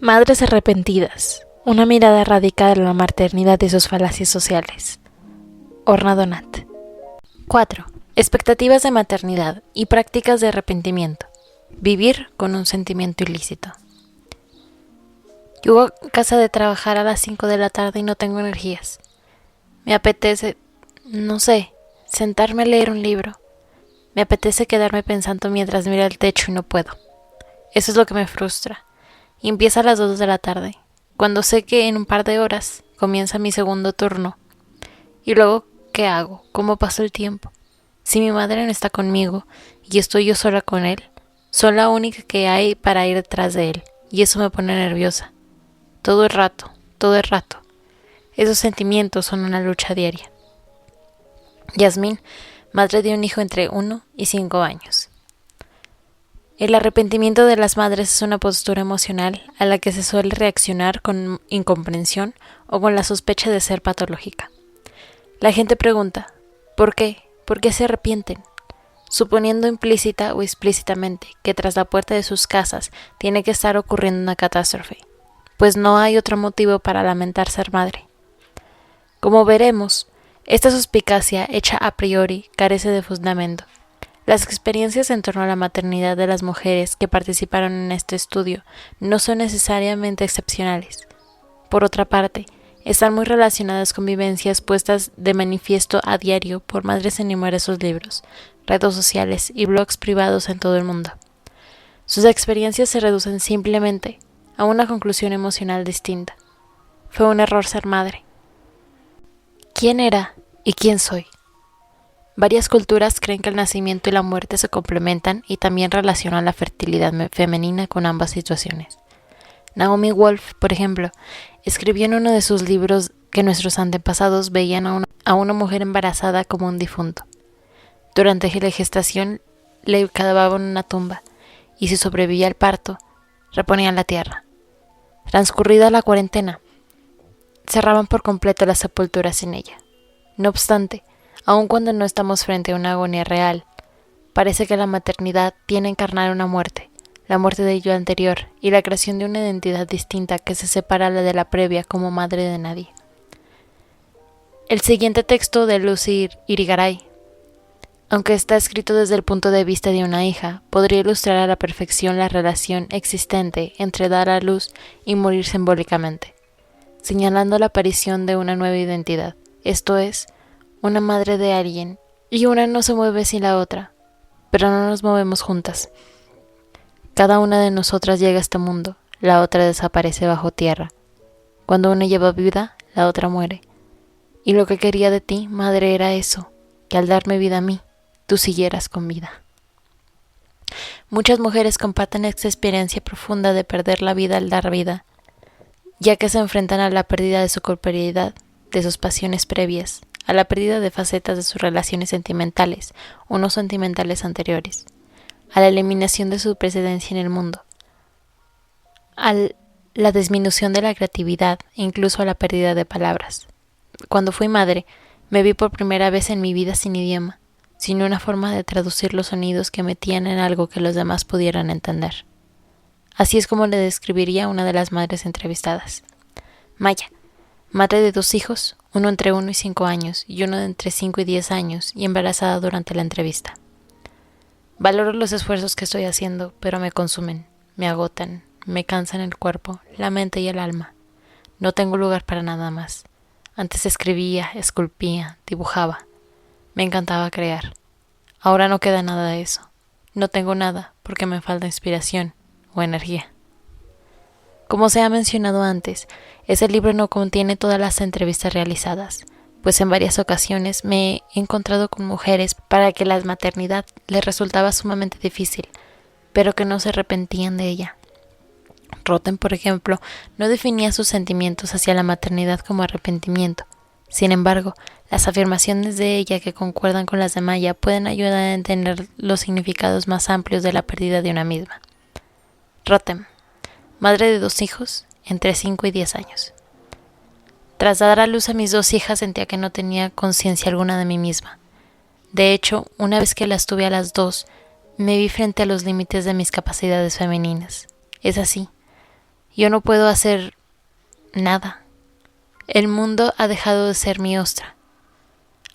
Madres arrepentidas. Una mirada radical a la maternidad y sus falacias sociales. Orna Donat. 4. Expectativas de maternidad y prácticas de arrepentimiento. Vivir con un sentimiento ilícito. Llego a casa de trabajar a las 5 de la tarde y no tengo energías. Me apetece, no sé, sentarme a leer un libro. Me apetece quedarme pensando mientras miro el techo y no puedo. Eso es lo que me frustra. Y empieza a las 2 de la tarde, cuando sé que en un par de horas comienza mi segundo turno. Y luego, ¿qué hago? ¿Cómo paso el tiempo? Si mi madre no está conmigo y estoy yo sola con él, soy la única que hay para ir detrás de él, y eso me pone nerviosa. Todo el rato. Esos sentimientos son una lucha diaria. Yasmín, madre de un hijo entre 1 y 5 años. El arrepentimiento de las madres es una postura emocional a la que se suele reaccionar con incomprensión o con la sospecha de ser patológica. La gente pregunta, ¿por qué? ¿Por qué se arrepienten? Suponiendo implícita o explícitamente que tras la puerta de sus casas tiene que estar ocurriendo una catástrofe, pues no hay otro motivo para lamentar ser madre. Como veremos, esta suspicacia hecha a priori carece de fundamento. Las experiencias en torno a la maternidad de las mujeres que participaron en este estudio no son necesariamente excepcionales. Por otra parte, están muy relacionadas con vivencias puestas de manifiesto a diario por madres en numerosos libros, redes sociales y blogs privados en todo el mundo. Sus experiencias se reducen simplemente a una conclusión emocional distinta. Fue un error ser madre. ¿Quién era y quién soy? Varias culturas creen que el nacimiento y la muerte se complementan y también relacionan la fertilidad femenina con ambas situaciones. Naomi Wolf, por ejemplo, escribió en uno de sus libros que nuestros antepasados veían a una mujer embarazada como un difunto. Durante la gestación le cavaban una tumba y si sobrevivía al parto, reponían la tierra. Transcurrida la cuarentena, cerraban por completo la sepultura sin ella. No obstante, aun cuando no estamos frente a una agonía real, parece que la maternidad tiene a encarnar una muerte, la muerte de yo anterior y la creación de una identidad distinta que se separa de la previa como madre de nadie. El siguiente texto de Lucy Irigaray, aunque está escrito desde el punto de vista de una hija, podría ilustrar a la perfección la relación existente entre dar a luz y morir simbólicamente, señalando la aparición de una nueva identidad, esto es, una madre de alguien, y una no se mueve sin la otra, pero no nos movemos juntas. Cada una de nosotras llega a este mundo, la otra desaparece bajo tierra. Cuando una lleva vida, la otra muere. Y lo que quería de ti, madre, era eso, que al darme vida a mí, tú siguieras con vida. Muchas mujeres comparten esta experiencia profunda de perder la vida al dar vida, ya que se enfrentan a la pérdida de su corporeidad, de sus pasiones previas, a la pérdida de facetas de sus relaciones sentimentales o no sentimentales anteriores, a la eliminación de su precedencia en el mundo, a la disminución de la creatividad e incluso a la pérdida de palabras. Cuando fui madre, me vi por primera vez en mi vida sin idioma, sin una forma de traducir los sonidos que metían en algo que los demás pudieran entender. Así es como le describiría a una de las madres entrevistadas. Maya, madre de 2 hijos, uno entre 1 y 5 años y uno de entre 5 y 10 años y embarazada durante la entrevista. Valoro los esfuerzos que estoy haciendo, pero me consumen, me agotan, me cansan el cuerpo, la mente y el alma. No tengo lugar para nada más. Antes escribía, esculpía, dibujaba. Me encantaba crear. Ahora no queda nada de eso. No tengo nada porque me falta inspiración o energía. Como se ha mencionado antes, ese libro no contiene todas las entrevistas realizadas, pues en varias ocasiones me he encontrado con mujeres para que la maternidad les resultaba sumamente difícil, pero que no se arrepentían de ella. Rotem, por ejemplo, no definía sus sentimientos hacia la maternidad como arrepentimiento. Sin embargo, las afirmaciones de ella que concuerdan con las de Maya pueden ayudar a entender los significados más amplios de la pérdida de una misma. Rotem, madre de 2 hijos, entre 5 y 10 años. Tras dar a luz a mis 2 hijas sentía que no tenía conciencia alguna de mí misma. De hecho, una vez que las tuve a las 2, me vi frente a los límites de mis capacidades femeninas. Es así. Yo no puedo hacer nada. El mundo ha dejado de ser mi ostra.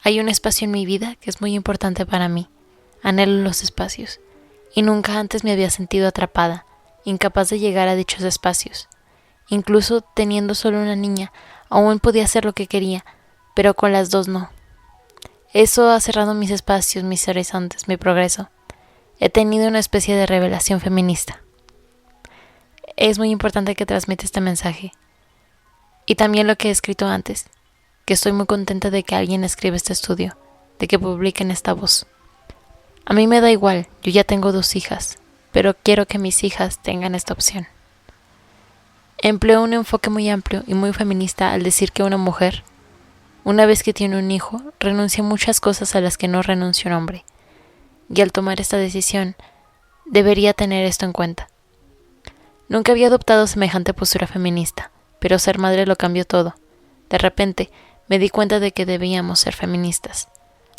Hay un espacio en mi vida que es muy importante para mí. Anhelo los espacios. Y nunca antes me había sentido atrapada, incapaz de llegar a dichos espacios. Incluso teniendo solo una niña, aún podía hacer lo que quería, pero con las dos no. Eso ha cerrado mis espacios, mis horizontes, mi progreso. He tenido una especie de revelación feminista. Es muy importante que transmita este mensaje. Y también lo que he escrito antes, que estoy muy contenta de que alguien escriba este estudio, de que publiquen esta voz. A mí me da igual, yo ya tengo 2 hijas, pero quiero que mis hijas tengan esta opción. Empleo un enfoque muy amplio y muy feminista al decir que una mujer, una vez que tiene un hijo, renuncia a muchas cosas a las que no renuncia un hombre. Y al tomar esta decisión, debería tener esto en cuenta. Nunca había adoptado semejante postura feminista, pero ser madre lo cambió todo. De repente, me di cuenta de que debíamos ser feministas.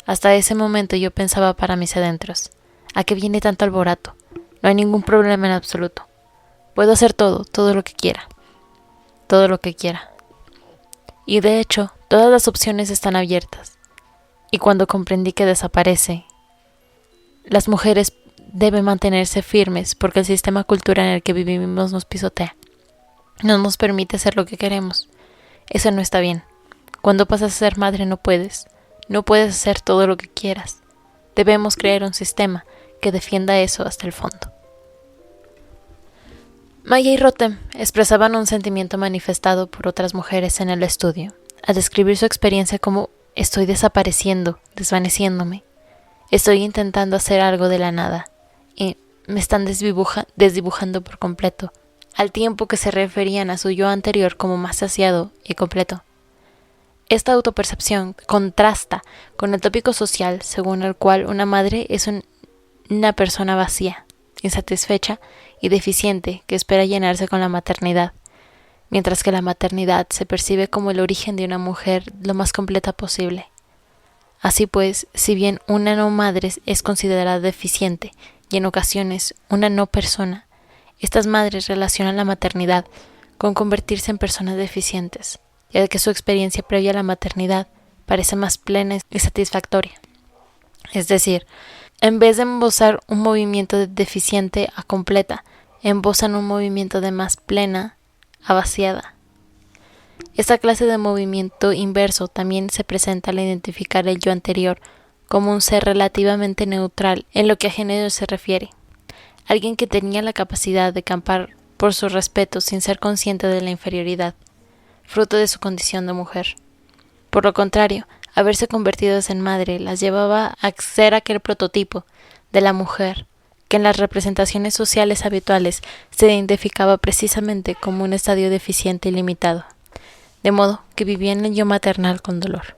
Hasta ese momento yo pensaba para mis adentros, ¿a qué viene tanto alboroto? No hay ningún problema en absoluto. Puedo hacer todo lo que quiera. Todo lo que quiera. Y de hecho, todas las opciones están abiertas. Y cuando comprendí que desaparece, las mujeres deben mantenerse firmes porque el sistema cultural en el que vivimos nos pisotea. No nos permite hacer lo que queremos. Eso no está bien. Cuando pasas a ser madre no puedes. No puedes hacer todo lo que quieras. Debemos crear un sistema que defienda eso hasta el fondo. Maya y Rotem expresaban un sentimiento manifestado por otras mujeres en el estudio, al describir su experiencia como estoy desapareciendo, desvaneciéndome. Estoy intentando hacer algo de la nada y me están desdibujando por completo, al tiempo que se referían a su yo anterior como más saciado y completo. Esta autopercepción contrasta con el tópico social según el cual una madre es una persona vacía, insatisfecha y deficiente que espera llenarse con la maternidad, mientras que la maternidad se percibe como el origen de una mujer lo más completa posible. Así pues, si bien una no madre es considerada deficiente y en ocasiones una no persona, estas madres relacionan la maternidad con convertirse en personas deficientes, ya que su experiencia previa a la maternidad parece más plena y satisfactoria. Es decir, en vez de embosar un movimiento de deficiente a completa, embosan un movimiento de más plena a vaciada. Esta clase de movimiento inverso también se presenta al identificar el yo anterior como un ser relativamente neutral en lo que a género se refiere. Alguien que tenía la capacidad de campar por su respeto sin ser consciente de la inferioridad, fruto de su condición de mujer. Por lo contrario, haberse convertido en madre las llevaba a ser aquel prototipo de la mujer que en las representaciones sociales habituales se identificaba precisamente como un estadio deficiente y limitado, de modo que vivía en el yo maternal con dolor.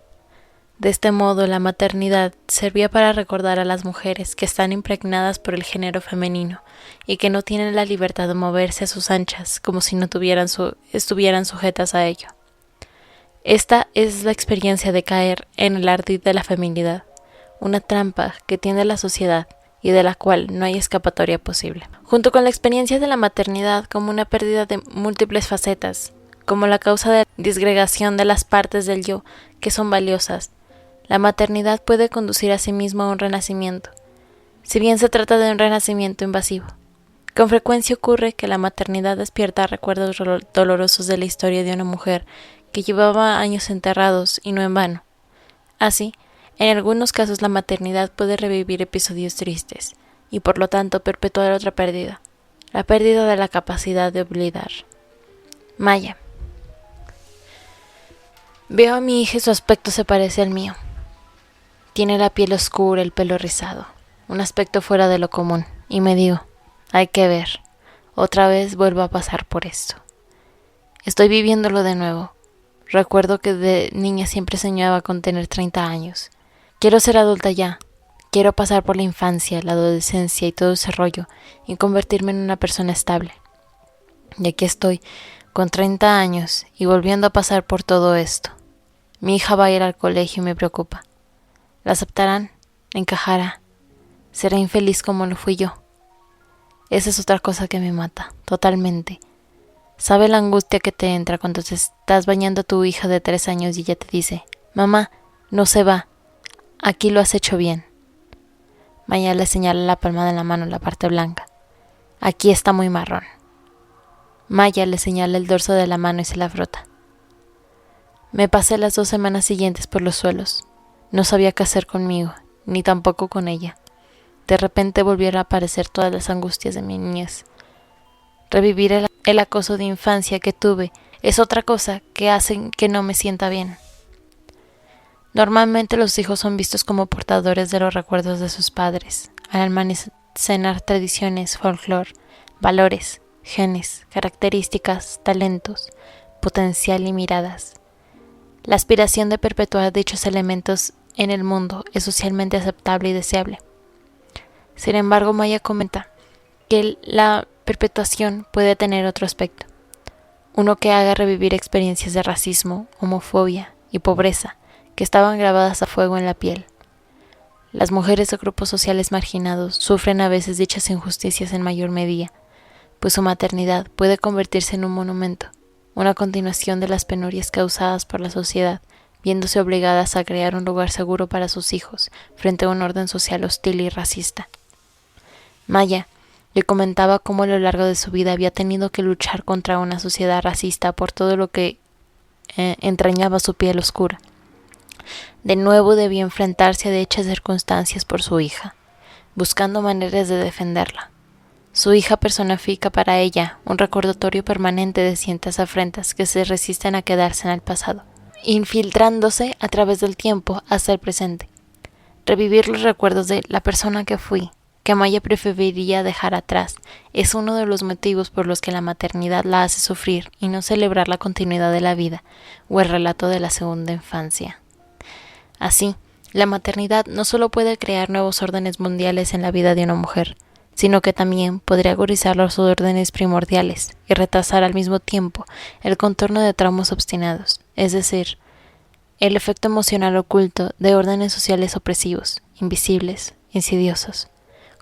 De este modo, la maternidad servía para recordar a las mujeres que están impregnadas por el género femenino y que no tienen la libertad de moverse a sus anchas como si no estuvieran sujetas a ello. Esta es la experiencia de caer en el ardid de la feminidad, una trampa que tiende la sociedad y de la cual no hay escapatoria posible. Junto con la experiencia de la maternidad como una pérdida de múltiples facetas, como la causa de disgregación de las partes del yo que son valiosas, la maternidad puede conducir a sí mismo a un renacimiento, si bien se trata de un renacimiento invasivo. Con frecuencia ocurre que la maternidad despierta recuerdos dolorosos de la historia de una mujer que llevaba años enterrados y no en vano. Así, en algunos casos la maternidad puede revivir episodios tristes y por lo tanto perpetuar otra pérdida, la pérdida de la capacidad de olvidar. Maya. Veo a mi hija y su aspecto se parece al mío. Tiene la piel oscura, el pelo rizado, un aspecto fuera de lo común, y me digo, hay que ver, otra vez vuelvo a pasar por esto. Estoy viviéndolo de nuevo. Recuerdo que de niña siempre soñaba con tener 30 años. Quiero ser adulta ya. Quiero pasar por la infancia, la adolescencia y todo ese rollo y convertirme en una persona estable. Y aquí estoy, con 30 años y volviendo a pasar por todo esto. Mi hija va a ir al colegio y me preocupa. ¿La aceptarán? ¿Encajará? ¿Será infeliz como lo fui yo? Esa es otra cosa que me mata, totalmente. Sabe la angustia que te entra cuando te estás bañando a tu hija de 3 años y ella te dice: mamá, no se va, aquí lo has hecho bien. Maya le señala la palma de la mano, la parte blanca. Aquí está muy marrón. Maya le señala el dorso de la mano y se la frota. Me pasé las 2 semanas siguientes por los suelos. No sabía qué hacer conmigo, ni tampoco con ella. De repente volvieron a aparecer todas las angustias de mi niñez. Revivir el acoso de infancia que tuve es otra cosa que hace que no me sienta bien. Normalmente los hijos son vistos como portadores de los recuerdos de sus padres, al almacenar tradiciones, folclore, valores, genes, características, talentos, potencial y miradas. La aspiración de perpetuar dichos elementos en el mundo es socialmente aceptable y deseable. Sin embargo, Maya comenta que la perpetuación puede tener otro aspecto, uno que haga revivir experiencias de racismo, homofobia y pobreza que estaban grabadas a fuego en la piel. Las mujeres de grupos sociales marginados sufren a veces dichas injusticias en mayor medida, pues su maternidad puede convertirse en un monumento, una continuación de las penurias causadas por la sociedad, viéndose obligadas a crear un lugar seguro para sus hijos frente a un orden social hostil y racista. Maya le comentaba cómo a lo largo de su vida había tenido que luchar contra una sociedad racista por todo lo que entrañaba su piel oscura. De nuevo debía enfrentarse a dichas circunstancias por su hija, buscando maneras de defenderla. Su hija personifica para ella un recordatorio permanente de ciertas afrentas que se resisten a quedarse en el pasado, infiltrándose a través del tiempo hasta el presente. Revivir los recuerdos de la persona que fui, que Maya preferiría dejar atrás, es uno de los motivos por los que la maternidad la hace sufrir y no celebrar la continuidad de la vida o el relato de la segunda infancia. Así, la maternidad no solo puede crear nuevos órdenes mundiales en la vida de una mujer, sino que también podría agudizar los órdenes primordiales y retrasar al mismo tiempo el contorno de traumas obstinados, es decir, el efecto emocional oculto de órdenes sociales opresivos, invisibles, insidiosos,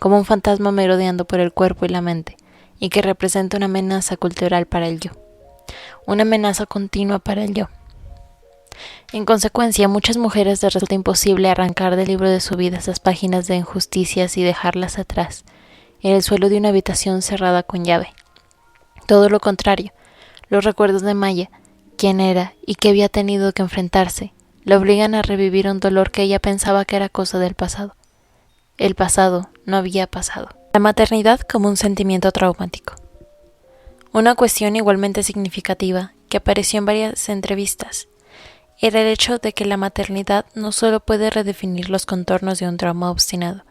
como un fantasma merodeando por el cuerpo y la mente, y que representa una amenaza cultural para el yo, una amenaza continua para el yo. En consecuencia, a muchas mujeres les resulta imposible arrancar del libro de su vida esas páginas de injusticias y dejarlas atrás, en el suelo de una habitación cerrada con llave. Todo lo contrario, los recuerdos de Maya, quién era y qué había tenido que enfrentarse, la obligan a revivir un dolor que ella pensaba que era cosa del pasado. El pasado no había pasado. La maternidad como un sentimiento traumático. Una cuestión igualmente significativa que apareció en varias entrevistas era el hecho de que la maternidad no solo puede redefinir los contornos de un trauma obstinado,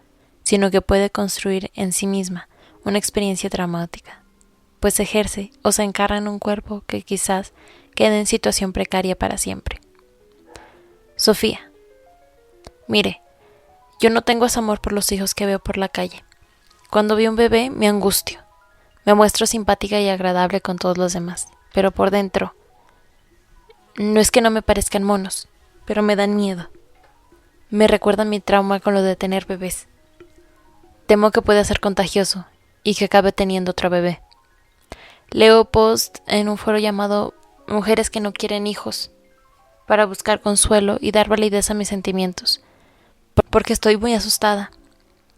sino que puede construir en sí misma una experiencia traumática, pues ejerce o se encarna en un cuerpo que quizás quede en situación precaria para siempre. Sofía: mire, yo no tengo ese amor por los hijos que veo por la calle. Cuando veo un bebé me angustio, me muestro simpática y agradable con todos los demás, pero por dentro, no es que no me parezcan monos, pero me dan miedo. Me recuerda mi trauma con lo de tener bebés. Temo que pueda ser contagioso y que acabe teniendo otro bebé. Leo post en un foro llamado Mujeres que no quieren hijos para buscar consuelo y dar validez a mis sentimientos, porque estoy muy asustada.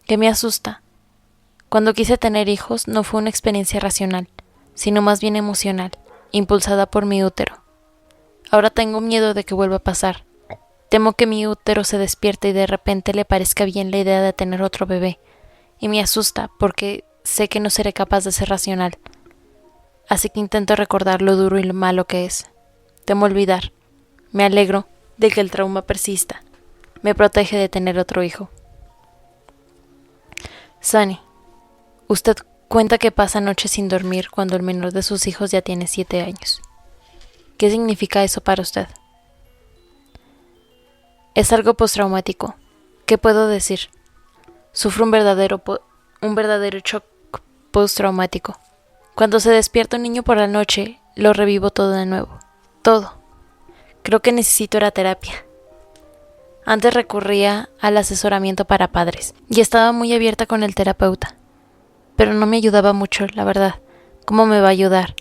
¿Qué me asusta? Cuando quise tener hijos no fue una experiencia racional, sino más bien emocional, impulsada por mi útero. Ahora tengo miedo de que vuelva a pasar. Temo que mi útero se despierte y de repente le parezca bien la idea de tener otro bebé. Y me asusta porque sé que no seré capaz de ser racional. Así que intento recordar lo duro y lo malo que es. Temo olvidar. Me alegro de que el trauma persista. Me protege de tener otro hijo. Sunny: usted cuenta que pasa noches sin dormir cuando el menor de sus hijos ya tiene 7 años. ¿Qué significa eso para usted? Es algo postraumático. ¿Qué puedo decir? Sufro un verdadero shock postraumático. Cuando se despierta un niño por la noche, lo revivo todo de nuevo. Todo. Creo que necesito la terapia. Antes recurría al asesoramiento para padres y estaba muy abierta con el terapeuta. Pero no me ayudaba mucho, la verdad. ¿Cómo me va a ayudar?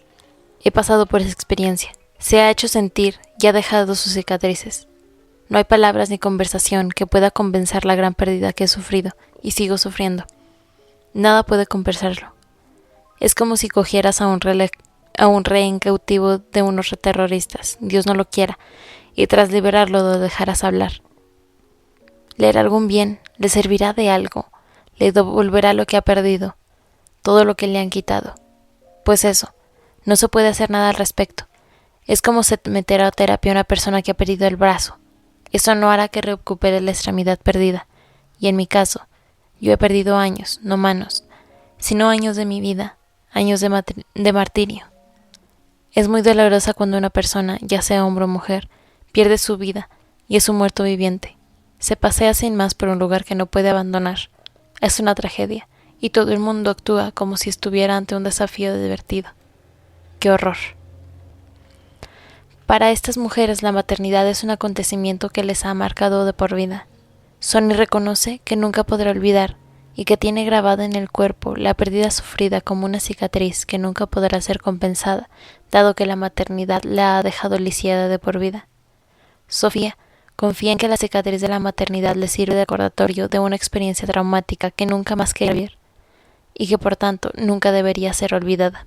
He pasado por esa experiencia. Se ha hecho sentir y ha dejado sus cicatrices. No hay palabras ni conversación que pueda compensar la gran pérdida que he sufrido y sigo sufriendo. Nada puede compensarlo. Es como si cogieras a un rehén cautivo de unos terroristas, Dios no lo quiera, y tras liberarlo lo dejaras hablar. Le hará algún bien, le servirá de algo, le devolverá lo que ha perdido, todo lo que le han quitado. Pues eso, no se puede hacer nada al respecto. Es como meter a terapia a una persona que ha perdido el brazo. Eso no hará que recupere la extremidad perdida. Y en mi caso, yo he perdido años, no manos, sino años de mi vida, años de martirio. Es muy dolorosa cuando una persona, ya sea hombre o mujer, pierde su vida y es un muerto viviente. Se pasea sin más por un lugar que no puede abandonar. Es una tragedia, y todo el mundo actúa como si estuviera ante un desafío divertido. ¡Qué horror! Para estas mujeres la maternidad es un acontecimiento que les ha marcado de por vida. Sonny reconoce que nunca podrá olvidar y que tiene grabada en el cuerpo la pérdida sufrida como una cicatriz que nunca podrá ser compensada, dado que la maternidad la ha dejado lisiada de por vida. Sofía confía en que la cicatriz de la maternidad le sirve de recordatorio de una experiencia traumática que nunca más querrá vivir y que por tanto nunca debería ser olvidada.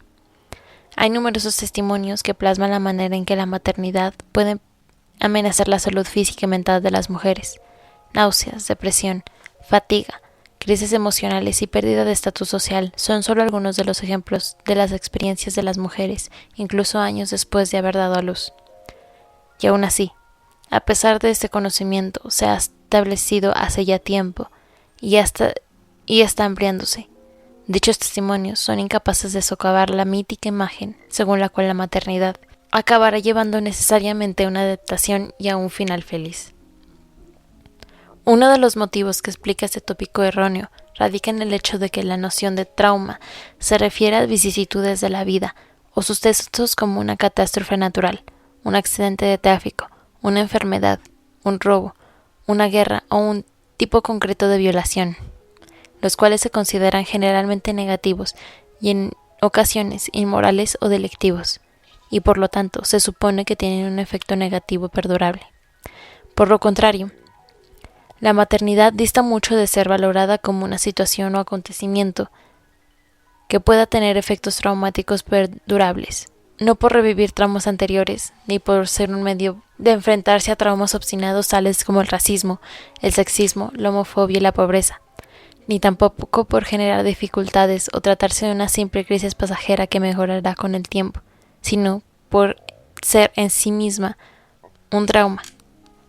Hay numerosos testimonios que plasman la manera en que la maternidad puede amenazar la salud física y mental de las mujeres. Náuseas, depresión, fatiga, crisis emocionales y pérdida de estatus social son solo algunos de los ejemplos de las experiencias de las mujeres, incluso años después de haber dado a luz. Y aún así, a pesar de este conocimiento, se ha establecido hace ya tiempo y está ampliándose. Dichos testimonios son incapaces de socavar la mítica imagen según la cual la maternidad acabará llevando necesariamente a una adaptación y a un final feliz. Uno de los motivos que explica este tópico erróneo radica en el hecho de que la noción de trauma se refiere a vicisitudes de la vida o sucesos como una catástrofe natural, un accidente de tráfico, una enfermedad, un robo, una guerra o un tipo concreto de violación, los cuales se consideran generalmente negativos y en ocasiones inmorales o delictivos, y por lo tanto se supone que tienen un efecto negativo perdurable. Por lo contrario, la maternidad dista mucho de ser valorada como una situación o acontecimiento que pueda tener efectos traumáticos perdurables, no por revivir traumas anteriores, ni por ser un medio de enfrentarse a traumas obstinados tales como el racismo, el sexismo, la homofobia y la pobreza, ni tampoco por generar dificultades o tratarse de una simple crisis pasajera que mejorará con el tiempo, sino por ser en sí misma un trauma.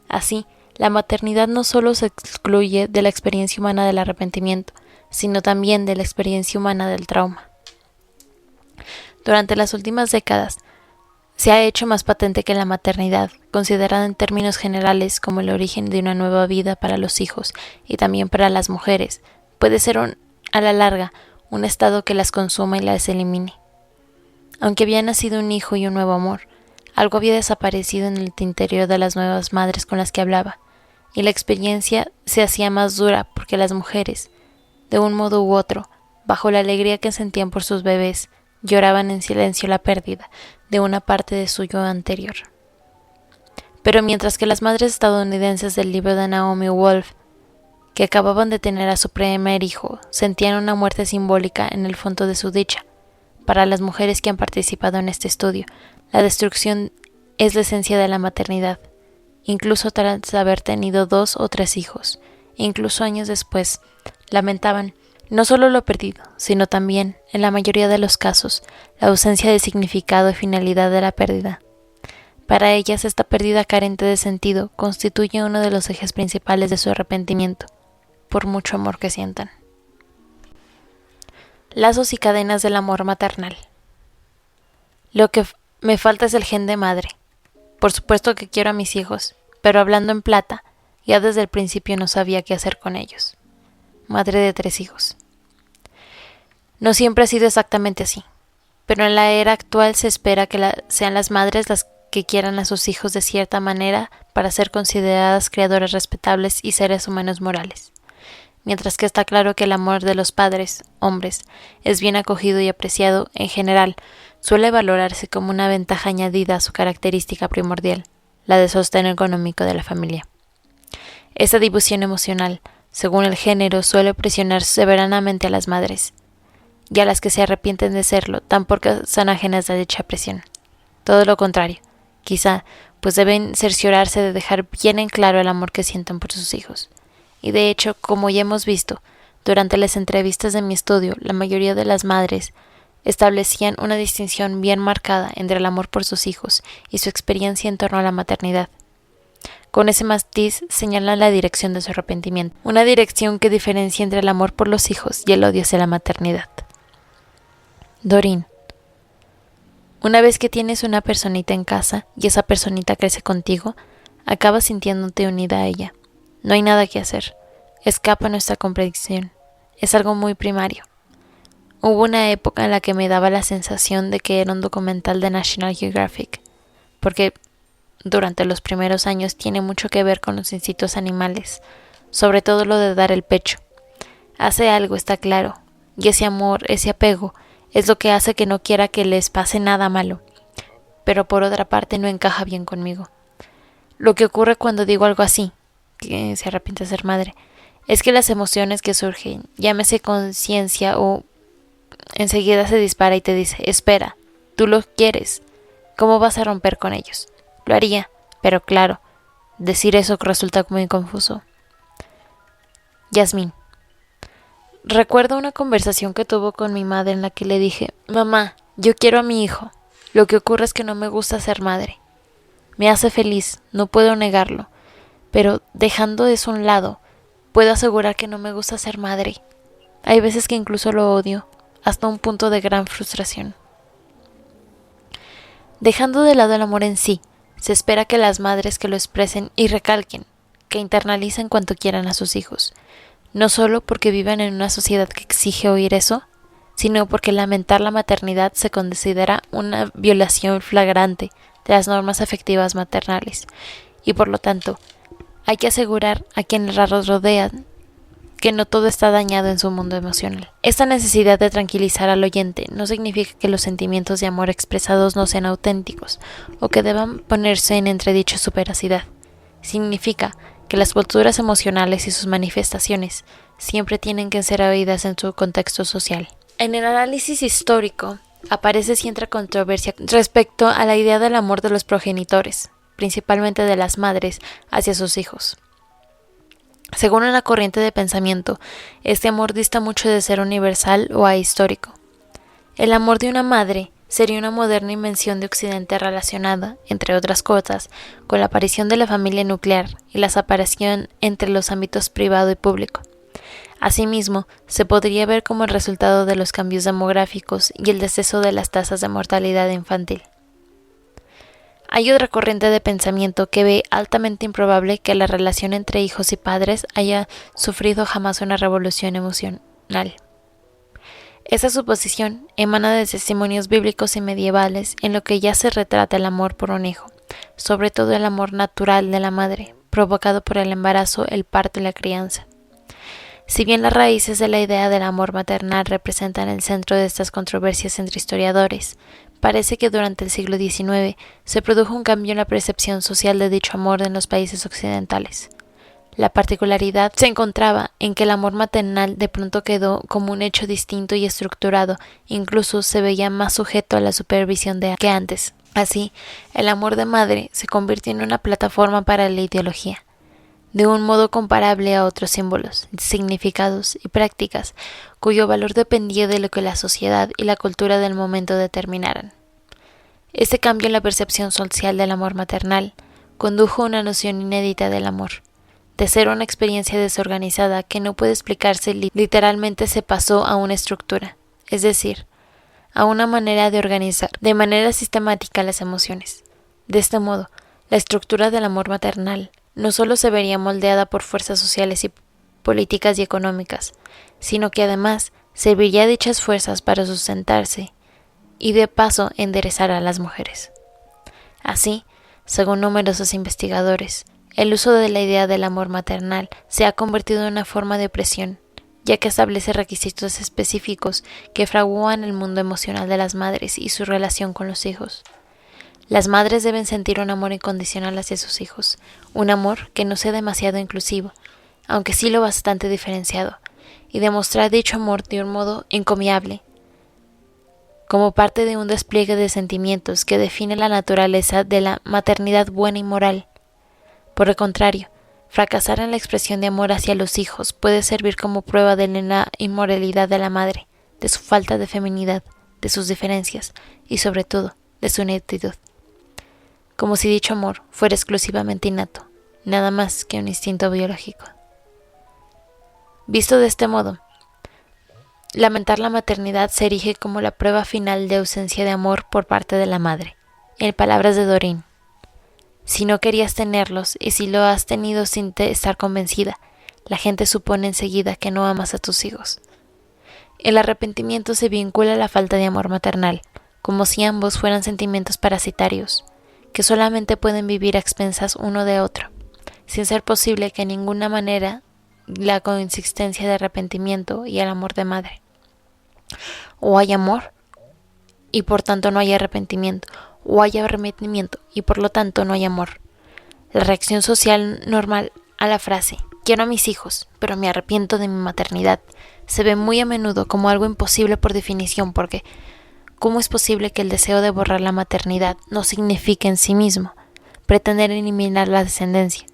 Así, la maternidad no solo se excluye de la experiencia humana del arrepentimiento, sino también de la experiencia humana del trauma. Durante las últimas décadas, se ha hecho más patente que la maternidad, considerada en términos generales como el origen de una nueva vida para los hijos y también para las mujeres, puede ser a la larga un estado que las consuma y las elimine. Aunque había nacido un hijo y un nuevo amor, algo había desaparecido en el interior de las nuevas madres con las que hablaba, y la experiencia se hacía más dura porque las mujeres, de un modo u otro, bajo la alegría que sentían por sus bebés, lloraban en silencio la pérdida de una parte de su yo anterior. Pero mientras que las madres estadounidenses del libro de Naomi Wolf, que acababan de tener a su primer hijo, sentían una muerte simbólica en el fondo de su dicha, para las mujeres que han participado en este estudio, la destrucción es la esencia de la maternidad, incluso tras haber tenido 2 o 3 hijos, incluso años después, lamentaban no solo lo perdido, sino también, en la mayoría de los casos, la ausencia de significado y finalidad de la pérdida. Para ellas, esta pérdida carente de sentido constituye uno de los ejes principales de su arrepentimiento, por mucho amor que sientan. Lazos y cadenas del amor maternal. Lo que me falta es el gen de madre. Por supuesto que quiero a mis hijos, pero hablando en plata, ya desde el principio no sabía qué hacer con ellos. Madre de 3 hijos. No siempre ha sido exactamente así, pero en la era actual se espera que sean las madres las que quieran a sus hijos de cierta manera para ser consideradas criadoras respetables y seres humanos morales. mientras que está claro que el amor de los padres, hombres, es bien acogido y apreciado en general, suele valorarse como una ventaja añadida a su característica primordial, la de sostén económico de la familia. Esta división emocional, según el género, suele presionar severamente a las madres, y a las que se arrepienten de serlo, tan porque son ajenas a dicha presión. Todo lo contrario, quizá, pues deben cerciorarse de dejar bien en claro el amor que sienten por sus hijos. Y de hecho, como ya hemos visto, durante las entrevistas de mi estudio, la mayoría de las madres establecían una distinción bien marcada entre el amor por sus hijos y su experiencia en torno a la maternidad. Con ese matiz señalan la dirección de su arrepentimiento, una dirección que diferencia entre el amor por los hijos y el odio hacia la maternidad. Doreen. Una vez que tienes una personita en casa y esa personita crece contigo, acabas sintiéndote unida a ella. No hay nada que hacer. Escapa nuestra comprensión. Es algo muy primario. Hubo una época en la que me daba la sensación de que era un documental de National Geographic, porque durante los primeros años tiene mucho que ver con los instintos animales, sobre todo lo de dar el pecho. Hace algo, está claro, y ese amor, ese apego, es lo que hace que no quiera que les pase nada malo, pero por otra parte no encaja bien conmigo. Lo que ocurre cuando digo algo así, que se arrepiente de ser madre, es que las emociones que surgen, llámese conciencia o enseguida se dispara y te dice, espera, tú lo quieres, ¿cómo vas a romper con ellos? Lo haría, pero claro, decir eso resulta muy confuso. Yasmín. Recuerdo una conversación que tuvo con mi madre en la que le dije, mamá, yo quiero a mi hijo, lo que ocurre es que no me gusta ser madre. Me hace feliz, no puedo negarlo, pero dejando eso a un lado, puedo asegurar que no me gusta ser madre. Hay veces que incluso lo odio, hasta un punto de gran frustración. Dejando de lado el amor en sí, se espera que las madres que lo expresen y recalquen, que internalicen cuanto quieran a sus hijos, no solo porque viven en una sociedad que exige oír eso, sino porque lamentar la maternidad se considera una violación flagrante de las normas afectivas maternales, y por lo tanto, hay que asegurar a quienes la rodean que no todo está dañado en su mundo emocional. Esta necesidad de tranquilizar al oyente no significa que los sentimientos de amor expresados no sean auténticos o que deban ponerse en entredicho su veracidad. Significa que las posturas emocionales y sus manifestaciones siempre tienen que ser oídas en su contexto social. En el análisis histórico aparece siempre controversia respecto a la idea del amor de los progenitores, principalmente de las madres, hacia sus hijos. Según una corriente de pensamiento, este amor dista mucho de ser universal o ahistórico. El amor de una madre sería una moderna invención de Occidente relacionada, entre otras cosas, con la aparición de la familia nuclear y la separación entre los ámbitos privado y público. Asimismo, se podría ver como el resultado de los cambios demográficos y el descenso de las tasas de mortalidad infantil. Hay otra corriente de pensamiento que ve altamente improbable que la relación entre hijos y padres haya sufrido jamás una revolución emocional. Esa suposición emana de testimonios bíblicos y medievales en lo que ya se retrata el amor por un hijo, sobre todo el amor natural de la madre, provocado por el embarazo, el parto y la crianza. Si bien las raíces de la idea del amor maternal representan el centro de estas controversias entre historiadores, parece que durante el siglo XIX se produjo un cambio en la percepción social de dicho amor en los países occidentales. La particularidad se encontraba en que el amor maternal de pronto quedó como un hecho distinto y estructurado, incluso se veía más sujeto a la supervisión que antes. Así, el amor de madre se convirtió en una plataforma para la ideología, de un modo comparable a otros símbolos, significados y prácticas, cuyo valor dependía de lo que la sociedad y la cultura del momento determinaran. Este cambio en la percepción social del amor maternal condujo a una noción inédita del amor. De ser una experiencia desorganizada que no puede explicarse, literalmente se pasó a una estructura, es decir, a una manera de organizar de manera sistemática las emociones. De este modo, la estructura del amor maternal no solo se vería moldeada por fuerzas sociales y políticas y económicas, sino que además serviría a dichas fuerzas para sustentarse y de paso enderezar a las mujeres. Así, según numerosos investigadores, El uso de la idea del amor maternal se ha convertido en una forma de opresión, ya que establece requisitos específicos que fraguan el mundo emocional de las madres y su relación con los hijos. Las madres deben sentir un amor incondicional hacia sus hijos, un amor que no sea demasiado inclusivo, aunque sí lo bastante diferenciado, y demostrar dicho amor de un modo encomiable, como parte de un despliegue de sentimientos que define la naturaleza de la maternidad buena y moral. Por el contrario, fracasar en la expresión de amor hacia los hijos puede servir como prueba de la inmoralidad de la madre, de su falta de feminidad, de sus diferencias y sobre todo de su ineptitud. Como si dicho amor fuera exclusivamente innato, nada más que un instinto biológico. Visto de este modo, lamentar la maternidad se erige como la prueba final de ausencia de amor por parte de la madre. En palabras de Doreen, si no querías tenerlos y si lo has tenido sin estar convencida, la gente supone enseguida que no amas a tus hijos. El arrepentimiento se vincula a la falta de amor maternal, como si ambos fueran sentimientos parasitarios, que solamente pueden vivir a expensas uno de otro, sin ser posible que de ninguna manera la consistencia de arrepentimiento y el amor de madre. O hay amor y por tanto no hay arrepentimiento, o hay arrepentimiento y por lo tanto no hay amor. La reacción social normal a la frase quiero a mis hijos, pero me arrepiento de mi maternidad se ve muy a menudo como algo imposible por definición, porque ¿cómo es posible que el deseo de borrar la maternidad no signifique en sí mismo pretender eliminar la descendencia?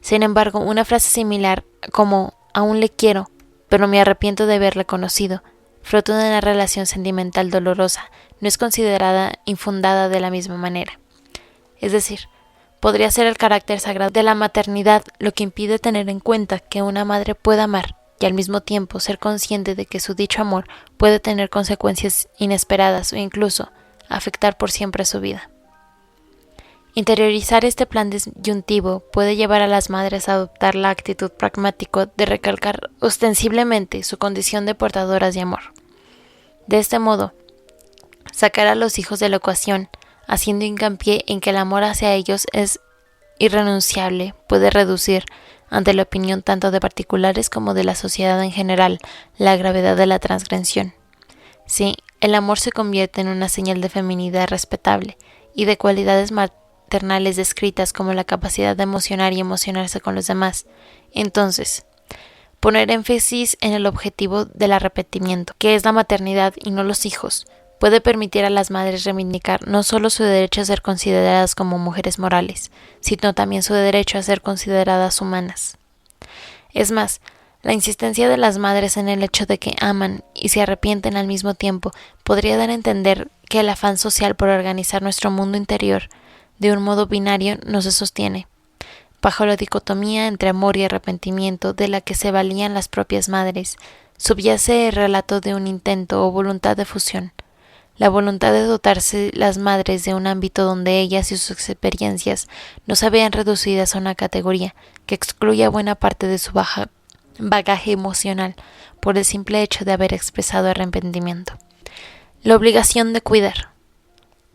Sin embargo, una frase similar como aún le quiero, pero me arrepiento de haberle conocido, fruto de una relación sentimental dolorosa, no es considerada infundada de la misma manera. Es decir, podría ser el carácter sagrado de la maternidad lo que impide tener en cuenta que una madre pueda amar y al mismo tiempo ser consciente de que su dicho amor puede tener consecuencias inesperadas o incluso afectar por siempre su vida. Interiorizar este plan disyuntivo puede llevar a las madres a adoptar la actitud pragmática de recalcar ostensiblemente su condición de portadoras de amor. De este modo, sacar a los hijos de la ecuación, haciendo hincapié en que el amor hacia ellos es irrenunciable, puede reducir, ante la opinión tanto de particulares como de la sociedad en general, la gravedad de la transgresión. Sí, el amor se convierte en una señal de feminidad respetable y de cualidades maternales descritas como la capacidad de emocionar y emocionarse con los demás. Entonces, poner énfasis en el objetivo del arrepentimiento, que es la maternidad y no los hijos, puede permitir a las madres reivindicar no solo su derecho a ser consideradas como mujeres morales, sino también su derecho a ser consideradas humanas. Es más, la insistencia de las madres en el hecho de que aman y se arrepienten al mismo tiempo podría dar a entender que el afán social por organizar nuestro mundo interior de un modo binario no se sostiene, bajo la dicotomía entre amor y arrepentimiento de la que se valían las propias madres, subyace el relato de un intento o voluntad de fusión, la voluntad de dotarse las madres de un ámbito donde ellas y sus experiencias no se vean reducidas a una categoría que excluya buena parte de su bagaje emocional por el simple hecho de haber expresado arrepentimiento. La obligación de cuidar.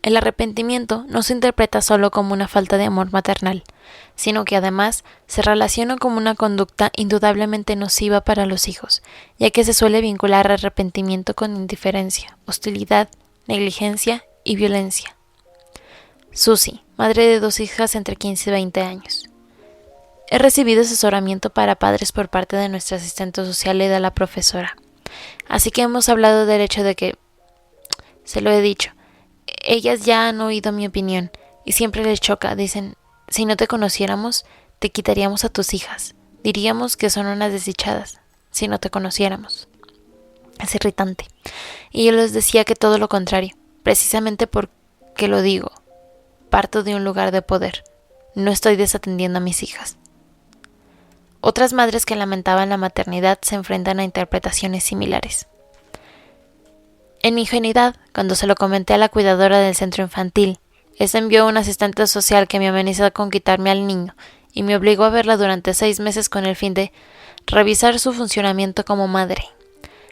El arrepentimiento no se interpreta solo como una falta de amor maternal, sino que además se relaciona como una conducta indudablemente nociva para los hijos, ya que se suele vincular arrepentimiento con indiferencia, hostilidad, negligencia y violencia. Susi, madre de 2 hijas entre 15 y 20 años. He recibido asesoramiento para padres por parte de nuestra asistente social y de la profesora. Así que hemos hablado del hecho de que, se lo he dicho, ellas ya han oído mi opinión y siempre les choca, dicen, si no te conociéramos, te quitaríamos a tus hijas. Diríamos que son unas desdichadas, si no te conociéramos. Es irritante. Y yo les decía que todo lo contrario, precisamente porque lo digo, parto de un lugar de poder, no estoy desatendiendo a mis hijas. Otras madres que lamentaban la maternidad se enfrentan a interpretaciones similares. En mi ingenuidad, cuando se lo comenté a la cuidadora del centro infantil, esta envió a un asistente social que me amenazó con quitarme al niño y me obligó a verla durante 6 meses con el fin de revisar su funcionamiento como madre.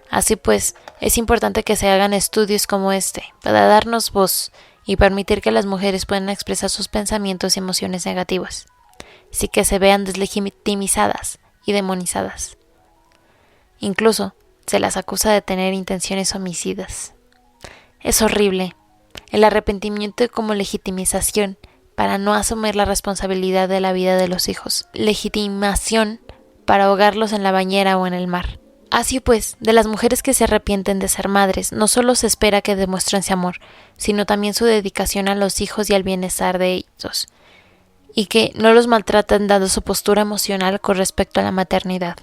Así pues, es importante que se hagan estudios como este, para darnos voz y permitir que las mujeres puedan expresar sus pensamientos y emociones negativas. sin que se vean deslegitimizadas y demonizadas. Incluso se las acusa de tener intenciones homicidas. Es horrible. El arrepentimiento como legitimización para no asumir la responsabilidad de la vida de los hijos. Legitimación para ahogarlos en la bañera o en el mar. Así pues, de las mujeres que se arrepienten de ser madres, no solo se espera que demuestren ese amor, sino también su dedicación a los hijos y al bienestar de ellos, y que no los maltraten dado su postura emocional con respecto a la maternidad.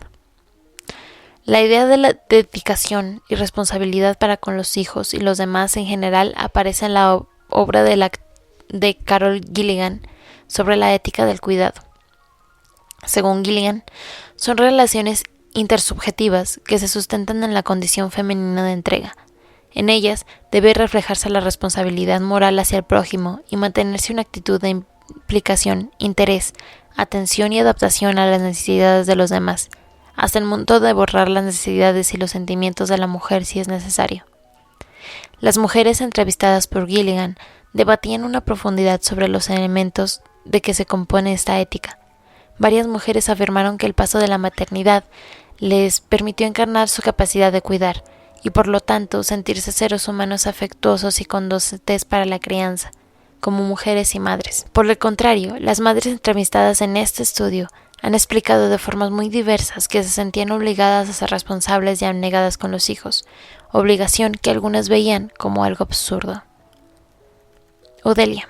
La idea de la dedicación y responsabilidad para con los hijos y los demás en general aparece en la obra de Carol Gilligan sobre la ética del cuidado. Según Gilligan, son relaciones intersubjetivas que se sustentan en la condición femenina de entrega. En ellas debe reflejarse la responsabilidad moral hacia el prójimo y mantenerse una actitud de implicación, interés, atención y adaptación a las necesidades de los demás, hasta el punto de borrar las necesidades y los sentimientos de la mujer si es necesario. Las mujeres entrevistadas por Gilligan debatían una profundidad sobre los elementos de que se compone esta ética. Varias mujeres afirmaron que el paso de la maternidad les permitió encarnar su capacidad de cuidar y por lo tanto sentirse seres humanos afectuosos y condolentes para la crianza, como mujeres y madres. Por el contrario, las madres entrevistadas en este estudio han explicado de formas muy diversas que se sentían obligadas a ser responsables y abnegadas con los hijos, obligación que algunas veían como algo absurdo. Odelia: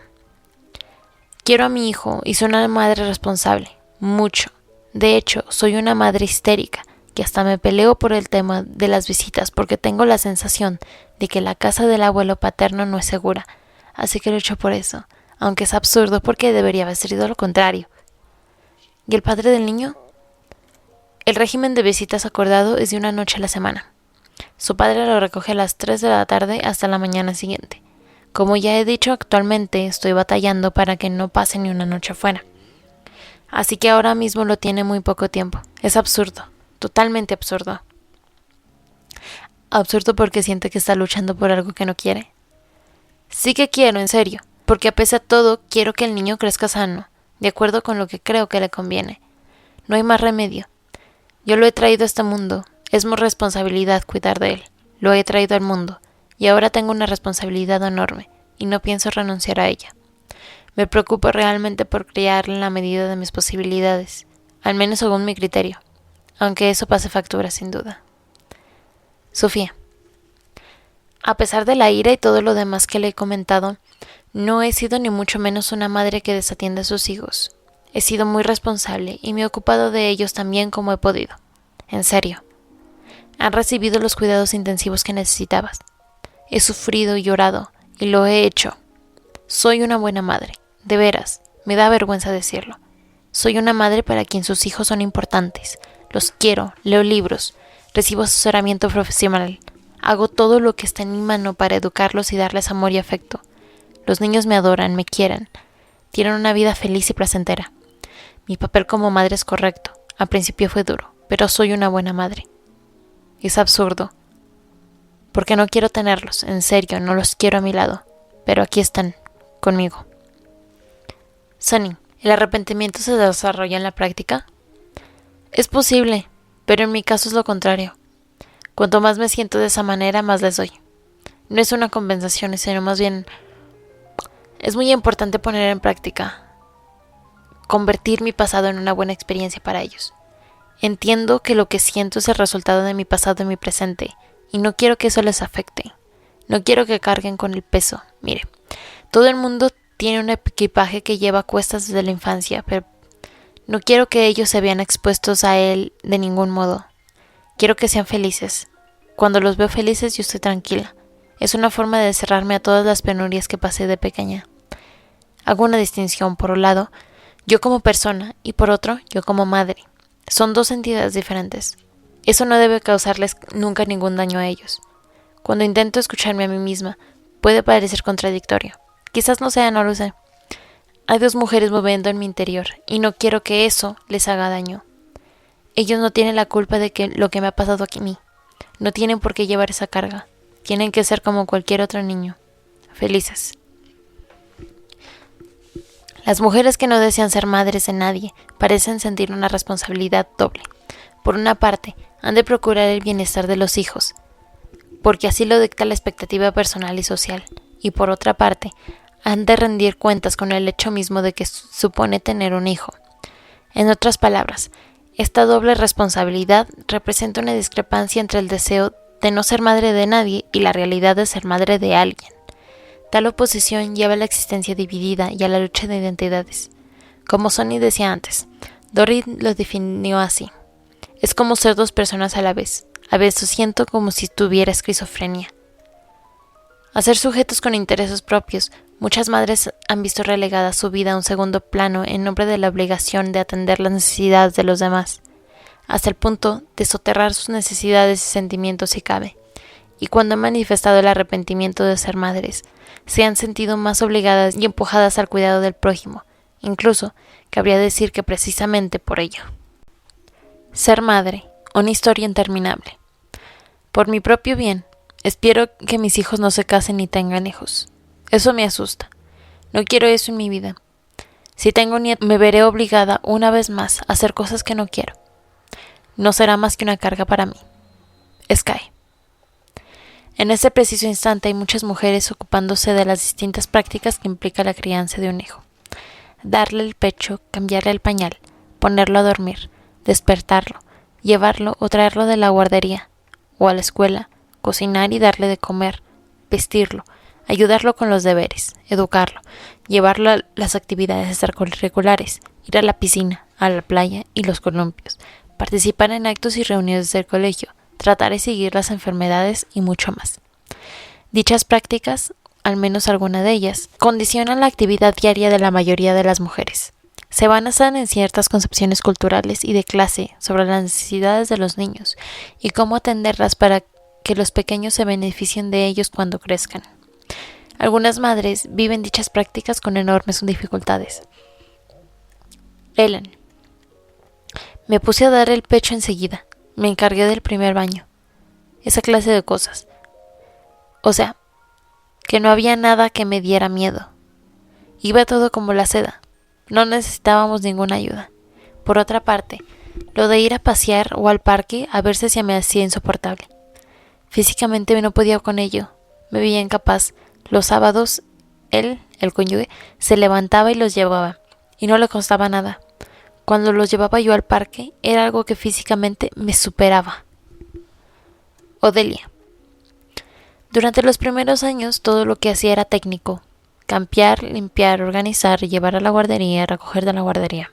quiero a mi hijo y soy una madre responsable, mucho. De hecho, soy una madre histérica, que hasta me peleo por el tema de las visitas porque tengo la sensación de que la casa del abuelo paterno no es segura, así que lucho por eso, aunque es absurdo porque debería haber sido lo contrario. ¿Y el padre del niño? El régimen de visitas acordado es de una noche a la semana. Su padre lo recoge a las 3 de la tarde hasta la mañana siguiente. Como ya he dicho, actualmente estoy batallando para que no pase ni una noche fuera. Así que ahora mismo lo tiene muy poco tiempo. Es absurdo. Totalmente absurdo. Absurdo porque siente que está luchando por algo que no quiere. Sí que quiero, en serio, porque a pesar de todo quiero que el niño crezca sano, de acuerdo con lo que creo que le conviene. No hay más remedio. Yo lo he traído a este mundo, es mi responsabilidad cuidar de él. Lo he traído al mundo, y ahora tengo una responsabilidad enorme, y no pienso renunciar a ella. Me preocupo realmente por criarle en la medida de mis posibilidades, al menos según mi criterio. Aunque eso pase factura sin duda. Sofía: a pesar de la ira y todo lo demás que le he comentado, no he sido ni mucho menos una madre que desatiende a sus hijos. He sido muy responsable y me he ocupado de ellos tan bien como he podido. En serio. Han recibido los cuidados intensivos que necesitabas. He sufrido y llorado, y lo he hecho. Soy una buena madre, de veras, me da vergüenza decirlo. Soy una madre para quien sus hijos son importantes. Los quiero, leo libros, recibo asesoramiento profesional, hago todo lo que está en mi mano para educarlos y darles amor y afecto. Los niños me adoran, me quieren, tienen una vida feliz y placentera. Mi papel como madre es correcto, al principio fue duro, pero soy una buena madre. Es absurdo, porque no quiero tenerlos, en serio, no los quiero a mi lado, pero aquí están, conmigo. Sunny: ¿el arrepentimiento se desarrolla en la práctica? Es posible, pero en mi caso es lo contrario. Cuanto más me siento de esa manera, más les doy. No es una compensación, sino más bien es muy importante poner en práctica, convertir mi pasado en una buena experiencia para ellos. Entiendo que lo que siento es el resultado de mi pasado y mi presente, y no quiero que eso les afecte. No quiero que carguen con el peso. Mire, todo el mundo tiene un equipaje que lleva a cuestas desde la infancia, pero no quiero que ellos se vean expuestos a él de ningún modo. Quiero que sean felices. Cuando los veo felices, yo estoy tranquila. Es una forma de cerrarme a todas las penurias que pasé de pequeña. Hago una distinción, por un lado, yo como persona, y por otro, yo como madre. Son dos entidades diferentes. Eso no debe causarles nunca ningún daño a ellos. Cuando intento escucharme a mí misma, puede parecer contradictorio. Quizás no sea, no lo sé. Hay dos mujeres moviendo en mi interior, y no quiero que eso les haga daño. Ellos no tienen la culpa de que lo que me ha pasado a mí. No tienen por qué llevar esa carga. Tienen que ser como cualquier otro niño. Felices. Las mujeres que no desean ser madres de nadie parecen sentir una responsabilidad doble. Por una parte, han de procurar el bienestar de los hijos, porque así lo dicta la expectativa personal y social, y por otra parte, han de rendir cuentas con el hecho mismo de que supone tener un hijo. En otras palabras, esta doble responsabilidad representa una discrepancia entre el deseo de no ser madre de nadie y la realidad de ser madre de alguien. Tal oposición lleva a la existencia dividida y a la lucha de identidades. Como Sonny decía antes, Dorit lo definió así: es como ser dos personas a la vez. A veces siento como si tuviera esquizofrenia. A ser sujetos con intereses propios, muchas madres han visto relegada su vida a un segundo plano en nombre de la obligación de atender las necesidades de los demás, hasta el punto de soterrar sus necesidades y sentimientos si cabe. Y cuando han manifestado el arrepentimiento de ser madres, se han sentido más obligadas y empujadas al cuidado del prójimo, incluso cabría decir que precisamente por ello. Ser madre, una historia interminable. Por mi propio bien, espero que mis hijos no se casen ni tengan hijos. Eso me asusta. No quiero eso en mi vida. Si tengo nietos, me veré obligada una vez más a hacer cosas que no quiero. No será más que una carga para mí. Sky. En ese preciso instante hay muchas mujeres ocupándose de las distintas prácticas que implica la crianza de un hijo. Darle el pecho, cambiarle el pañal, ponerlo a dormir, despertarlo, llevarlo o traerlo de la guardería o a la escuela, cocinar y darle de comer, vestirlo, ayudarlo con los deberes, educarlo, llevarlo a las actividades extracurriculares, ir a la piscina, a la playa y los columpios, participar en actos y reuniones del colegio, tratar y seguir las enfermedades y mucho más. Dichas prácticas, al menos alguna de ellas, condicionan la actividad diaria de la mayoría de las mujeres. Se basan en ciertas concepciones culturales y de clase sobre las necesidades de los niños y cómo atenderlas para que los pequeños se beneficien de ellos cuando crezcan. Algunas madres viven dichas prácticas con enormes dificultades. Ellen. Me puse a dar el pecho enseguida. Me encargué del primer baño. Esa clase de cosas. O sea, que no había nada que me diera miedo. Iba todo como la seda. No necesitábamos ninguna ayuda. Por otra parte, lo de ir a pasear o al parque a verse se me hacía insoportable. Físicamente no podía con ello. Me veía incapaz. Los sábados, él, el cónyuge, se levantaba y los llevaba. Y no le costaba nada. Cuando los llevaba yo al parque, era algo que físicamente me superaba. Odelia. Durante los primeros años, todo lo que hacía era técnico. Cambiar, limpiar, organizar, llevar a la guardería, recoger de la guardería.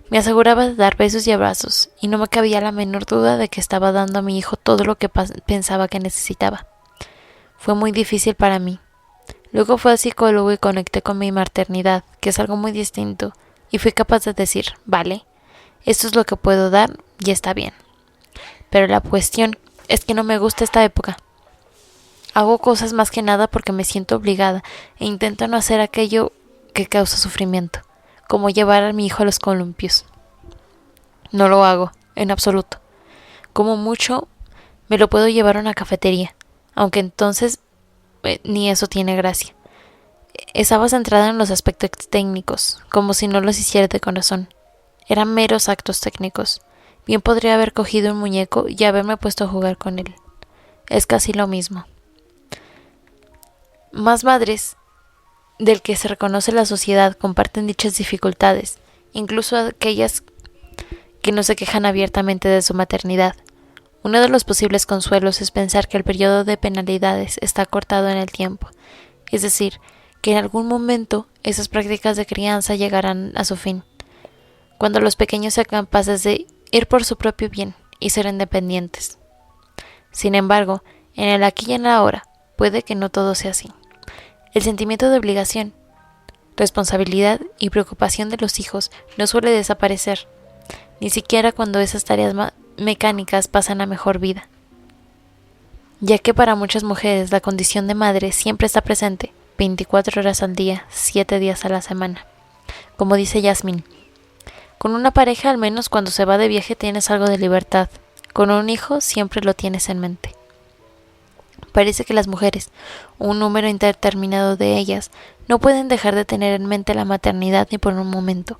Me aseguraba de dar besos y abrazos, y no me cabía la menor duda de que estaba dando a mi hijo todo lo que pensaba que necesitaba. Fue muy difícil para mí. Luego fui al psicólogo y conecté con mi maternidad, que es algo muy distinto, y fui capaz de decir, vale, esto es lo que puedo dar y está bien. Pero la cuestión es que no me gusta esta época. Hago cosas más que nada porque me siento obligada e intento no hacer aquello que causa sufrimiento, como llevar a mi hijo a los columpios. No lo hago, en absoluto. Como mucho, me lo puedo llevar a una cafetería, aunque entonces ni eso tiene gracia. Estaba centrada en los aspectos técnicos, como si no los hiciera de corazón. Eran meros actos técnicos. Bien podría haber cogido un muñeco y haberme puesto a jugar con él. Es casi lo mismo. Más madres del que se reconoce la sociedad comparten dichas dificultades, incluso aquellas que no se quejan abiertamente de su maternidad. Uno de los posibles consuelos es pensar que el periodo de penalidades está cortado en el tiempo, es decir, que en algún momento esas prácticas de crianza llegarán a su fin, cuando los pequeños sean capaces de ir por su propio bien y ser independientes. Sin embargo, en el aquí y en la ahora, puede que no todo sea así. El sentimiento de obligación, responsabilidad y preocupación de los hijos no suele desaparecer, ni siquiera cuando esas tareas mecánicas pasan a mejor vida, ya que para muchas mujeres la condición de madre siempre está presente, 24 horas al día, 7 días a la semana. Como dice Yasmín, con una pareja al menos cuando se va de viaje tienes algo de libertad, con un hijo siempre lo tienes en mente. Parece que las mujeres, un número indeterminado de ellas, no pueden dejar de tener en mente la maternidad ni por un momento,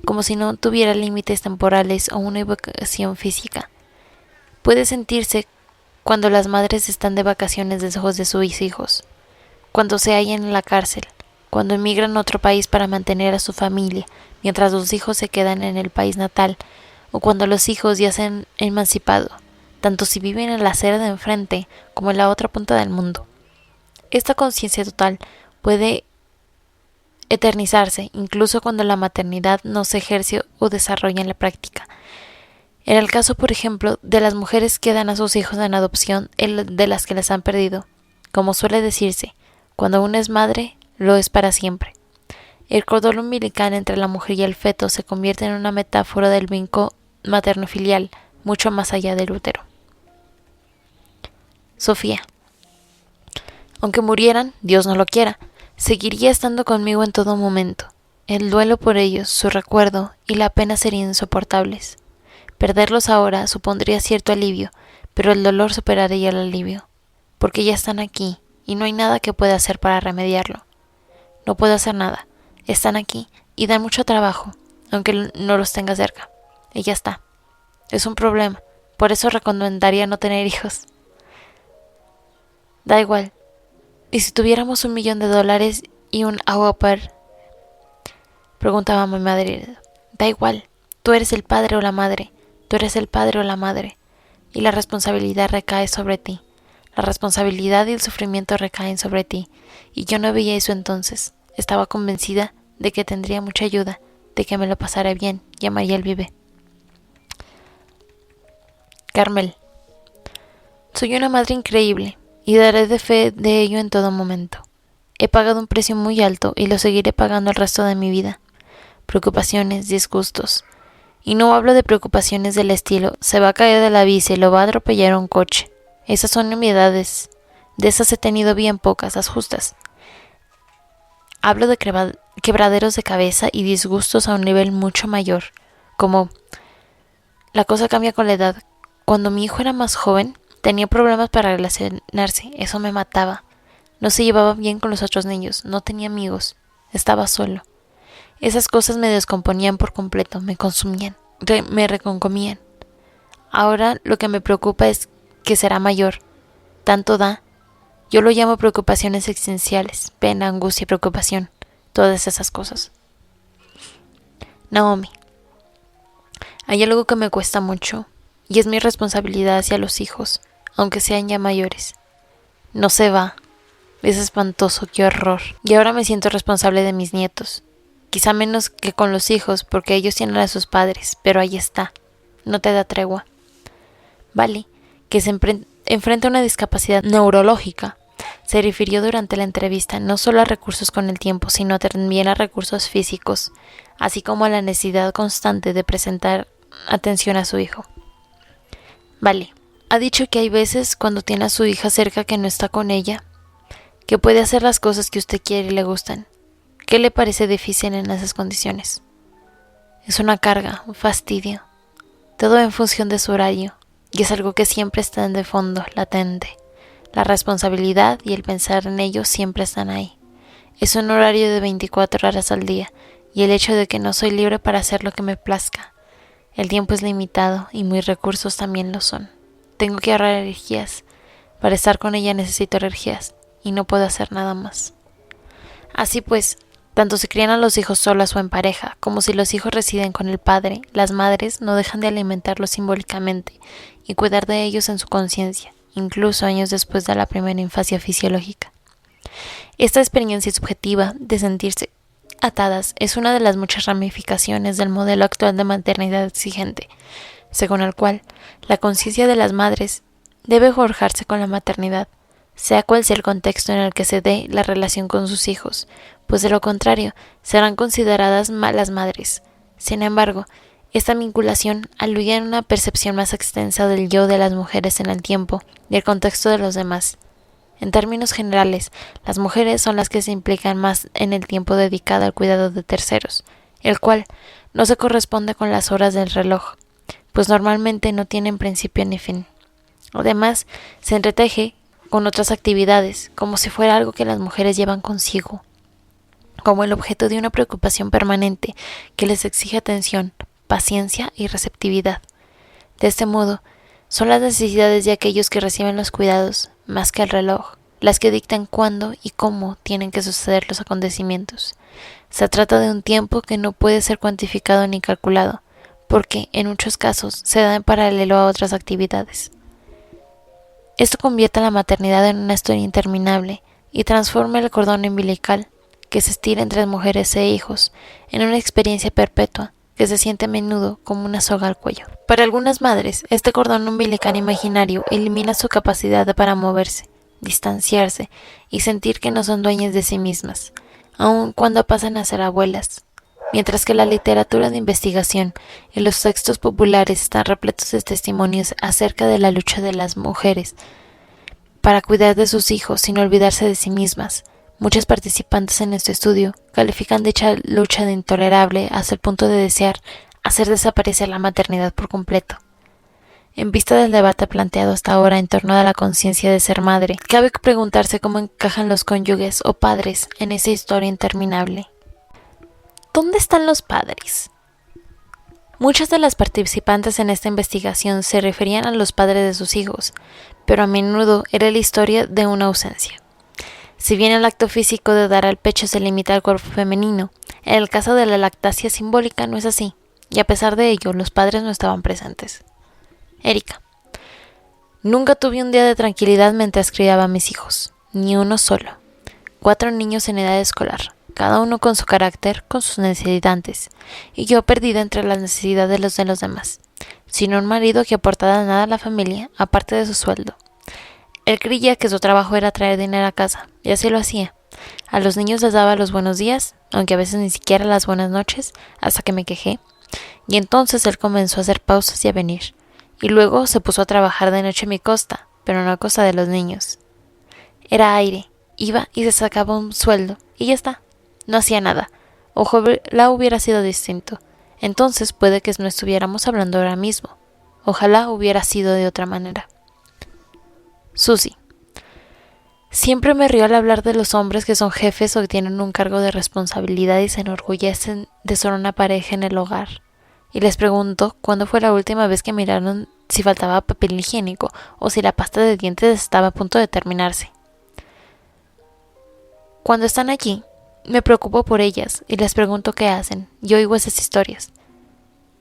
como si no tuviera límites temporales o una evocación física. Puede sentirse cuando las madres están de vacaciones lejos de sus hijos, cuando se hallan en la cárcel, cuando emigran a otro país para mantener a su familia, mientras los hijos se quedan en el país natal, o cuando los hijos ya se han emancipado, tanto si viven en la acera de enfrente como en la otra punta del mundo. Esta conciencia total puede eternizarse incluso cuando la maternidad no se ejerce o desarrolla en la práctica. En el caso, por ejemplo, de las mujeres que dan a sus hijos en adopción de las que les han perdido, como suele decirse, cuando una es madre, lo es para siempre. El cordón umbilical entre la mujer y el feto se convierte en una metáfora del vínculo materno-filial, mucho más allá del útero. Sofía. Aunque murieran, Dios no lo quiera, seguiría estando conmigo en todo momento. El duelo por ellos, su recuerdo y la pena serían insoportables. Perderlos ahora supondría cierto alivio, pero el dolor superaría el alivio, porque ya están aquí y no hay nada que pueda hacer para remediarlo. No puedo hacer nada. Están aquí y dan mucho trabajo, aunque no los tenga cerca. Y ya está. Es un problema. Por eso recomendaría no tener hijos. Da igual. ¿Y si tuviéramos $1.000.000 y un au pair? Preguntaba mi madre. Da igual. Tú eres el padre o la madre. Tú eres el padre o la madre. Y la responsabilidad recae sobre ti. La responsabilidad y el sufrimiento recaen sobre ti. Y yo no veía eso entonces. Estaba convencida de que tendría mucha ayuda, de que me lo pasara bien y amaría el bebé. Carmel. Soy una madre increíble y daré de fe de ello en todo momento. He pagado un precio muy alto y lo seguiré pagando el resto de mi vida. Preocupaciones, disgustos. Y no hablo de preocupaciones del estilo, se va a caer de la bici, lo va a atropellar un coche. Esas son nimiedades. De esas he tenido bien pocas, las justas. Hablo de quebraderos de cabeza y disgustos a un nivel mucho mayor, como la cosa cambia con la edad. Cuando mi hijo era más joven, tenía problemas para relacionarse, eso me mataba. No se llevaba bien con los otros niños, no tenía amigos, estaba solo. Esas cosas me descomponían por completo, me consumían, me reconcomían. Ahora lo que me preocupa es que será mayor, tanto da. Yo lo llamo preocupaciones existenciales, pena, angustia y preocupación, todas esas cosas. Naomi. Hay algo que me cuesta mucho, y es mi responsabilidad hacia los hijos, aunque sean ya mayores. No se va. Es espantoso, qué horror. Y ahora me siento responsable de mis nietos. Quizá menos que con los hijos, porque ellos tienen a sus padres, pero ahí está. No te da tregua. Vale, que se enfrenta a una discapacidad neurológica. Se refirió durante la entrevista no solo a recursos con el tiempo, sino también a recursos físicos, así como a la necesidad constante de presentar atención a su hijo. Vale, ha dicho que hay veces cuando tiene a su hija cerca que no está con ella, que puede hacer las cosas que usted quiere y le gustan. ¿Qué le parece difícil en esas condiciones? Es una carga, un fastidio. Todo en función de su horario, y es algo que siempre está de fondo, latente. La responsabilidad y el pensar en ello siempre están ahí. Es un horario de 24 horas al día, y el hecho de que no soy libre para hacer lo que me plazca. El tiempo es limitado, y mis recursos también lo son. Tengo que ahorrar energías. Para estar con ella necesito energías, y no puedo hacer nada más. Así pues, tanto se crían a los hijos solas o en pareja, como si los hijos residen con el padre, las madres no dejan de alimentarlos simbólicamente y cuidar de ellos en su conciencia, incluso años después de la primera infancia fisiológica. Esta experiencia subjetiva de sentirse atadas es una de las muchas ramificaciones del modelo actual de maternidad exigente, según el cual la conciencia de las madres debe forjarse con la maternidad, sea cual sea el contexto en el que se dé la relación con sus hijos, pues de lo contrario serán consideradas malas madres. Sin embargo, esta vinculación alude a una percepción más extensa del yo de las mujeres en el tiempo y el contexto de los demás. En términos generales, las mujeres son las que se implican más en el tiempo dedicado al cuidado de terceros, el cual no se corresponde con las horas del reloj, pues normalmente no tienen principio ni fin. Además, se entreteje con otras actividades, como si fuera algo que las mujeres llevan consigo, como el objeto de una preocupación permanente que les exige atención, paciencia y receptividad. De este modo, son las necesidades de aquellos que reciben los cuidados, más que el reloj, las que dictan cuándo y cómo tienen que suceder los acontecimientos. Se trata de un tiempo que no puede ser cuantificado ni calculado, porque en muchos casos se da en paralelo a otras actividades. Esto convierte a la maternidad en una historia interminable y transforma el cordón umbilical que se estira entre mujeres e hijos en una experiencia perpetua que se siente a menudo como una soga al cuello. Para algunas madres, este cordón umbilical imaginario elimina su capacidad para moverse, distanciarse y sentir que no son dueñas de sí mismas, aun cuando pasan a ser abuelas. Mientras que la literatura de investigación y los textos populares están repletos de testimonios acerca de la lucha de las mujeres para cuidar de sus hijos sin olvidarse de sí mismas, muchas participantes en este estudio califican dicha lucha de intolerable hasta el punto de desear hacer desaparecer la maternidad por completo. En vista del debate planteado hasta ahora en torno a la conciencia de ser madre, cabe preguntarse cómo encajan los cónyuges o padres en esa historia interminable. ¿Dónde están los padres? Muchas de las participantes en esta investigación se referían a los padres de sus hijos, pero a menudo era la historia de una ausencia. Si bien el acto físico de dar al pecho se limita al cuerpo femenino, en el caso de la lactancia simbólica no es así, y a pesar de ello, los padres no estaban presentes. Erika: nunca tuve un día de tranquilidad mientras criaba a mis hijos, ni uno solo. 4 niños en edad escolar, cada uno con su carácter, con sus necesidades, y yo perdida entre las necesidades de los demás, sin un marido que aportara nada a la familia, aparte de su sueldo. Él creía que su trabajo era traer dinero a casa, y así lo hacía. A los niños les daba los buenos días, aunque a veces ni siquiera las buenas noches, hasta que me quejé, y entonces él comenzó a hacer pausas y a venir, y luego se puso a trabajar de noche a mi costa, pero no a costa de los niños. Era aire, iba y se sacaba un sueldo, y ya está. No hacía nada. Ojalá hubiera sido distinto. Entonces puede que no estuviéramos hablando ahora mismo. Ojalá hubiera sido de otra manera. Susie: siempre me río al hablar de los hombres que son jefes o que tienen un cargo de responsabilidad y se enorgullecen de ser una pareja en el hogar. Y les pregunto cuándo fue la última vez que miraron si faltaba papel higiénico o si la pasta de dientes estaba a punto de terminarse. Cuando están allí, me preocupo por ellas y les pregunto qué hacen, y oigo esas historias.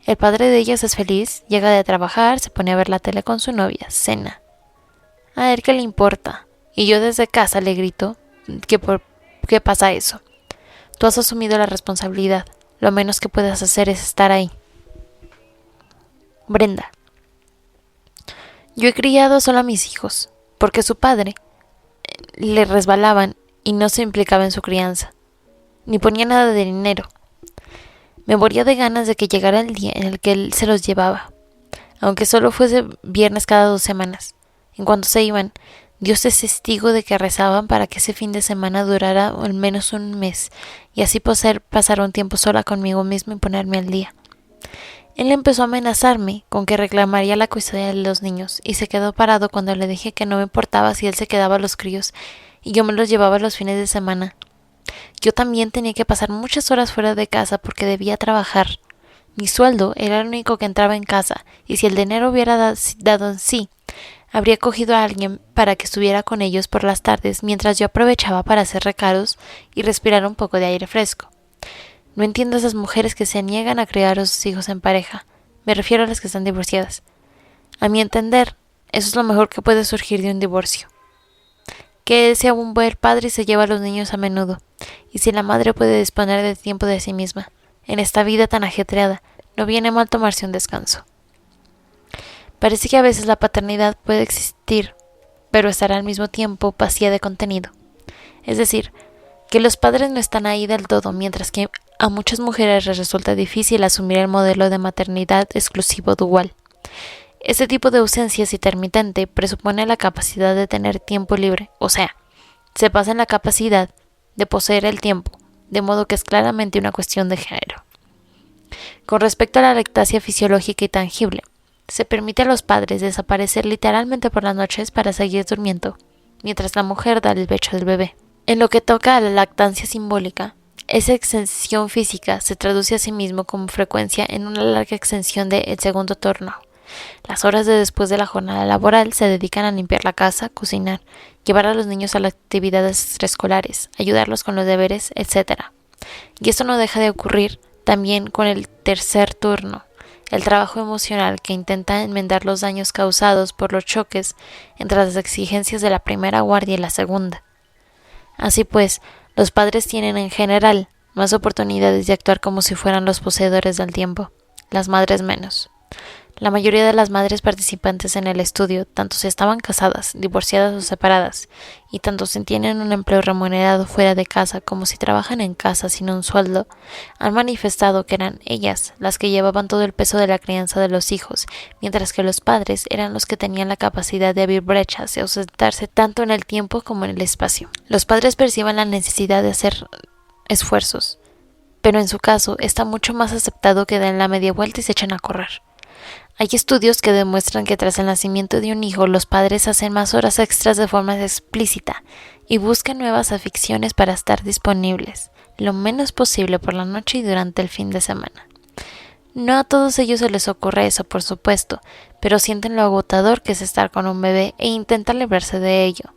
El padre de ellas es feliz, llega de trabajar, se pone a ver la tele con su novia, cena. A él qué le importa, y yo desde casa le grito que por qué pasa eso. Tú has asumido la responsabilidad, lo menos que puedes hacer es estar ahí. Brenda: yo he criado solo a mis hijos, porque su padre le resbalaban y no se implicaba en su crianza, ni ponía nada de dinero. Me moría de ganas de que llegara el día en el que él se los llevaba, aunque solo fuese viernes cada 2 semanas. En cuanto se iban, Dios es testigo de que rezaban para que ese fin de semana durara al menos un mes, y así poder pasar un tiempo sola conmigo mismo y ponerme al día. Él empezó a amenazarme con que reclamaría la custodia de los niños, y se quedó parado cuando le dije que no me importaba si él se quedaba a los críos y yo me los llevaba los fines de semana. Yo también tenía que pasar muchas horas fuera de casa porque debía trabajar. Mi sueldo era el único que entraba en casa, y si el dinero hubiera dado en sí, habría cogido a alguien para que estuviera con ellos por las tardes mientras yo aprovechaba para hacer recados y respirar un poco de aire fresco. No entiendo a esas mujeres que se niegan a criar a sus hijos en pareja. Me refiero a las que están divorciadas. A mi entender, eso es lo mejor que puede surgir de un divorcio. Que sea un buen padre y se lleva a los niños a menudo, y si la madre puede disponer de tiempo de sí misma, en esta vida tan ajetreada, no viene mal tomarse un descanso. Parece que a veces la paternidad puede existir, pero estará al mismo tiempo vacía de contenido. Es decir, que los padres no están ahí del todo, mientras que a muchas mujeres les resulta difícil asumir el modelo de maternidad exclusivo dual. Este tipo de ausencia intermitente presupone la capacidad de tener tiempo libre, o sea, se basa en la capacidad de poseer el tiempo, de modo que es claramente una cuestión de género. Con respecto a la lactancia fisiológica y tangible, se permite a los padres desaparecer literalmente por las noches para seguir durmiendo, mientras la mujer da el pecho del bebé. En lo que toca a la lactancia simbólica, esa extensión física se traduce a sí mismo con frecuencia en una larga extensión del segundo turno. Las horas de después de la jornada laboral se dedican a limpiar la casa, cocinar, llevar a los niños a las actividades extraescolares, ayudarlos con los deberes, etc. Y esto no deja de ocurrir también con el tercer turno, el trabajo emocional que intenta enmendar los daños causados por los choques entre las exigencias de la primera guardia y la segunda. Así pues, los padres tienen en general más oportunidades de actuar como si fueran los poseedores del tiempo, las madres menos. La mayoría de las madres participantes en el estudio, tanto si estaban casadas, divorciadas o separadas, y tanto si tienen un empleo remunerado fuera de casa como si trabajan en casa sin un sueldo, han manifestado que eran ellas las que llevaban todo el peso de la crianza de los hijos, mientras que los padres eran los que tenían la capacidad de abrir brechas y ausentarse tanto en el tiempo como en el espacio. Los padres perciben la necesidad de hacer esfuerzos, pero en su caso está mucho más aceptado que den la media vuelta y se echen a correr. Hay estudios que demuestran que tras el nacimiento de un hijo los padres hacen más horas extras de forma explícita y buscan nuevas aficiones para estar disponibles, lo menos posible por la noche y durante el fin de semana. No a todos ellos se les ocurre eso, por supuesto, pero sienten lo agotador que es estar con un bebé e intentan librarse de ello.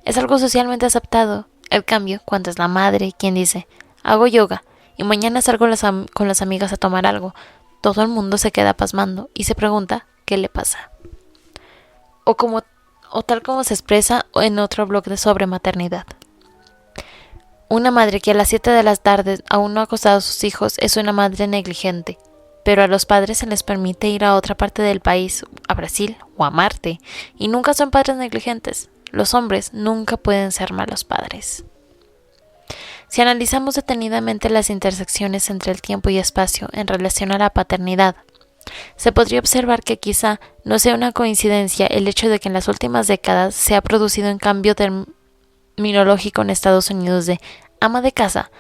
Es algo socialmente aceptado. El cambio, cuando es la madre quien dice, hago yoga y mañana salgo con las amigas a tomar algo, todo el mundo se queda pasmando y se pregunta qué le pasa. O tal como se expresa en otro blog sobre maternidad. Una madre que a las 7 de la tarde aún no ha acostado a sus hijos es una madre negligente, pero a los padres se les permite ir a otra parte del país, a Brasil o a Marte, y nunca son padres negligentes. Los hombres nunca pueden ser malos padres. Si analizamos detenidamente las intersecciones entre el tiempo y espacio en relación a la paternidad, se podría observar que quizá no sea una coincidencia el hecho de que en las últimas décadas se ha producido un cambio terminológico en Estados Unidos de ama de casa,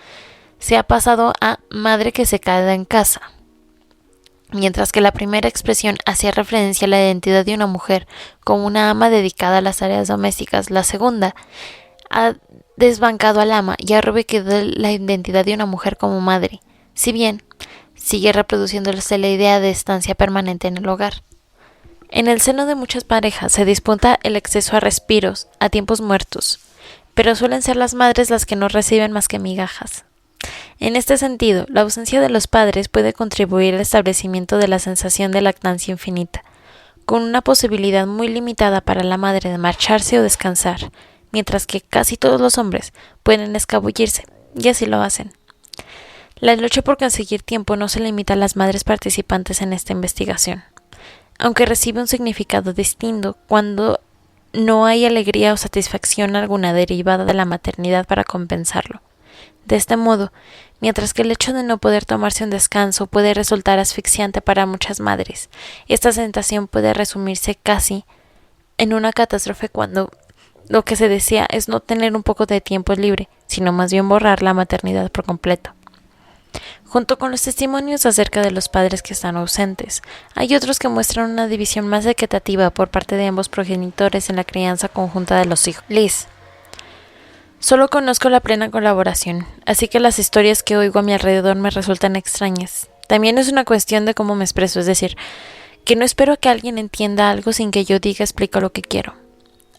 se ha pasado a madre que se queda en casa. Mientras que la primera expresión hacía referencia a la identidad de una mujer como una ama dedicada a las tareas domésticas, la segunda ha desbancado al ama y ha reubicado la identidad de una mujer como madre, si bien sigue reproduciéndose la idea de estancia permanente en el hogar. En el seno de muchas parejas se disputa el acceso a respiros, a tiempos muertos, pero suelen ser las madres las que no reciben más que migajas. En este sentido, la ausencia de los padres puede contribuir al establecimiento de la sensación de lactancia infinita, con una posibilidad muy limitada para la madre de marcharse o descansar, mientras que casi todos los hombres pueden escabullirse, y así lo hacen. La lucha por conseguir tiempo no se limita a las madres participantes en esta investigación, aunque recibe un significado distinto cuando no hay alegría o satisfacción alguna derivada de la maternidad para compensarlo. De este modo, mientras que el hecho de no poder tomarse un descanso puede resultar asfixiante para muchas madres, esta sensación puede resumirse casi en una catástrofe cuando lo que se desea es no tener un poco de tiempo libre, sino más bien borrar la maternidad por completo. Junto con los testimonios acerca de los padres que están ausentes, hay otros que muestran una división más equitativa por parte de ambos progenitores en la crianza conjunta de los hijos. Liz: solo conozco la plena colaboración, así que las historias que oigo a mi alrededor me resultan extrañas. También es una cuestión de cómo me expreso, es decir, que no espero que alguien entienda algo sin que yo explico lo que quiero.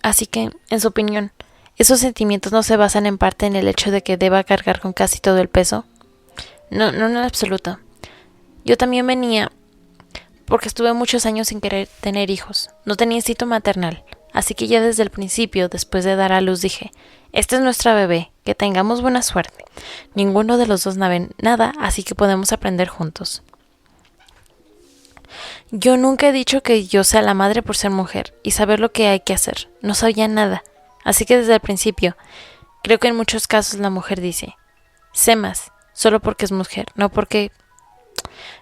Así que, en su opinión, ¿esos sentimientos no se basan en parte en el hecho de que deba cargar con casi todo el peso? No en absoluto. Yo también venía porque estuve muchos años sin querer tener hijos. No tenía instinto maternal, así que ya desde el principio, después de dar a luz, dije, esta es nuestra bebé, que tengamos buena suerte. Ninguno de los dos sabe nada, así que podemos aprender juntos. Yo nunca he dicho que yo sea la madre por ser mujer y saber lo que hay que hacer. No sabía nada. Así que desde el principio, creo que en muchos casos la mujer dice, sé más, solo porque es mujer, no porque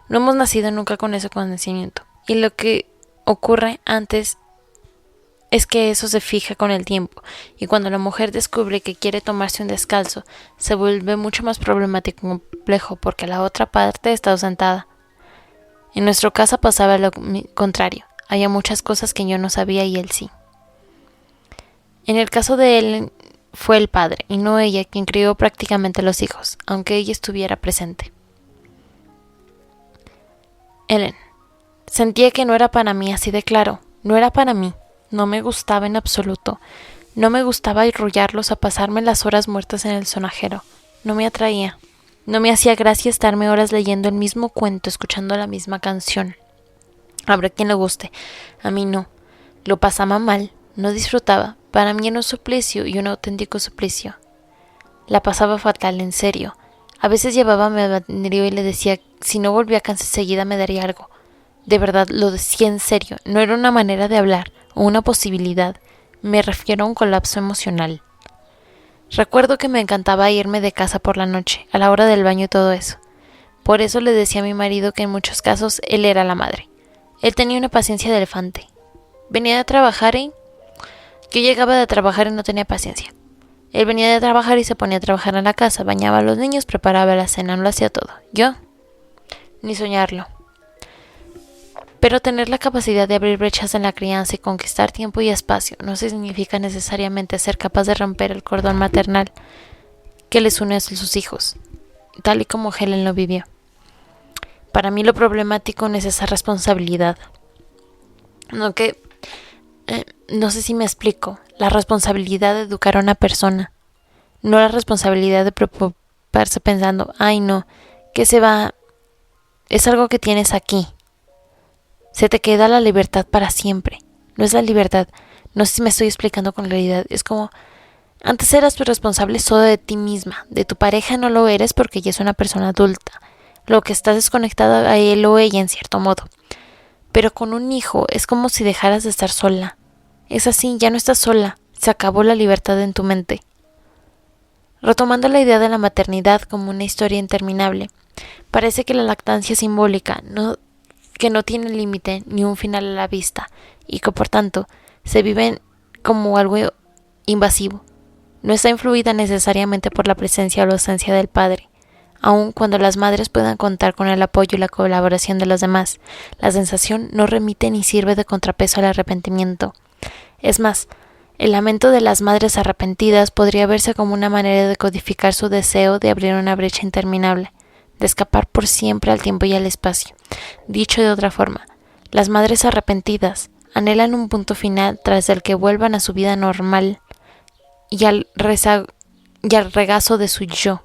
no hemos nacido nunca con ese conocimiento. Y lo que ocurre antes es que eso se fija con el tiempo, y cuando la mujer descubre que quiere tomarse un descanso, se vuelve mucho más problemático y complejo porque la otra parte está ausentada. En nuestro caso pasaba lo contrario. Había muchas cosas que yo no sabía y él sí. En el caso de Ellen, fue el padre, y no ella, quien crió prácticamente los hijos, aunque ella estuviera presente. Ellen. Sentía que no era para mí, así de claro. No era para mí. No me gustaba en absoluto. No me gustaba arrullarlos a pasarme las horas muertas en el sonajero. No me atraía. No me hacía gracia estarme horas leyendo el mismo cuento, escuchando la misma canción. Habrá quien le guste. A mí no. Lo pasaba mal. No disfrutaba. Para mí era un suplicio y un auténtico suplicio. La pasaba fatal, en serio. A veces llevaba a mi banderío y le decía si no volvía a casa enseguida me daría algo. De verdad, lo decía en serio. No era una manera de hablar o una posibilidad. Me refiero a un colapso emocional. Recuerdo que me encantaba irme de casa por la noche, a la hora del baño y todo eso. Por eso le decía a mi marido que en muchos casos él era la madre. Él tenía una paciencia de elefante. Venía de trabajar y... Yo llegaba de trabajar y no tenía paciencia. Él venía de trabajar y se ponía a trabajar en la casa, bañaba a los niños, preparaba la cena, lo hacía todo. Yo, ni soñarlo. Pero tener la capacidad de abrir brechas en la crianza y conquistar tiempo y espacio no significa necesariamente ser capaz de romper el cordón maternal que les une a sus hijos, tal y como Helen lo vivió. Para mí lo problemático no es esa responsabilidad. No sé si me explico. La responsabilidad de educar a una persona, no la responsabilidad de preocuparse pensando, ay no, que se va, es algo que tienes aquí. Se te queda la libertad para siempre. No es la libertad. No sé si me estoy explicando con claridad. Es como, antes eras tu responsable solo de ti misma. De tu pareja no lo eres porque ella es una persona adulta. Lo que estás desconectada a él o ella en cierto modo. Pero con un hijo es como si dejaras de estar sola. Es así, ya no estás sola. Se acabó la libertad en tu mente. Retomando la idea de la maternidad como una historia interminable, parece que la lactancia simbólica que no tiene límite ni un final a la vista y que por tanto se vive como algo invasivo. No está influida necesariamente por la presencia o la ausencia del padre. Aun cuando las madres puedan contar con el apoyo y la colaboración de los demás, la sensación no remite ni sirve de contrapeso al arrepentimiento. Es más, el lamento de las madres arrepentidas podría verse como una manera de codificar su deseo de abrir una brecha interminable, de escapar por siempre al tiempo y al espacio. Dicho de otra forma, las madres arrepentidas anhelan un punto final tras el que vuelvan a su vida normal y al regazo de su yo.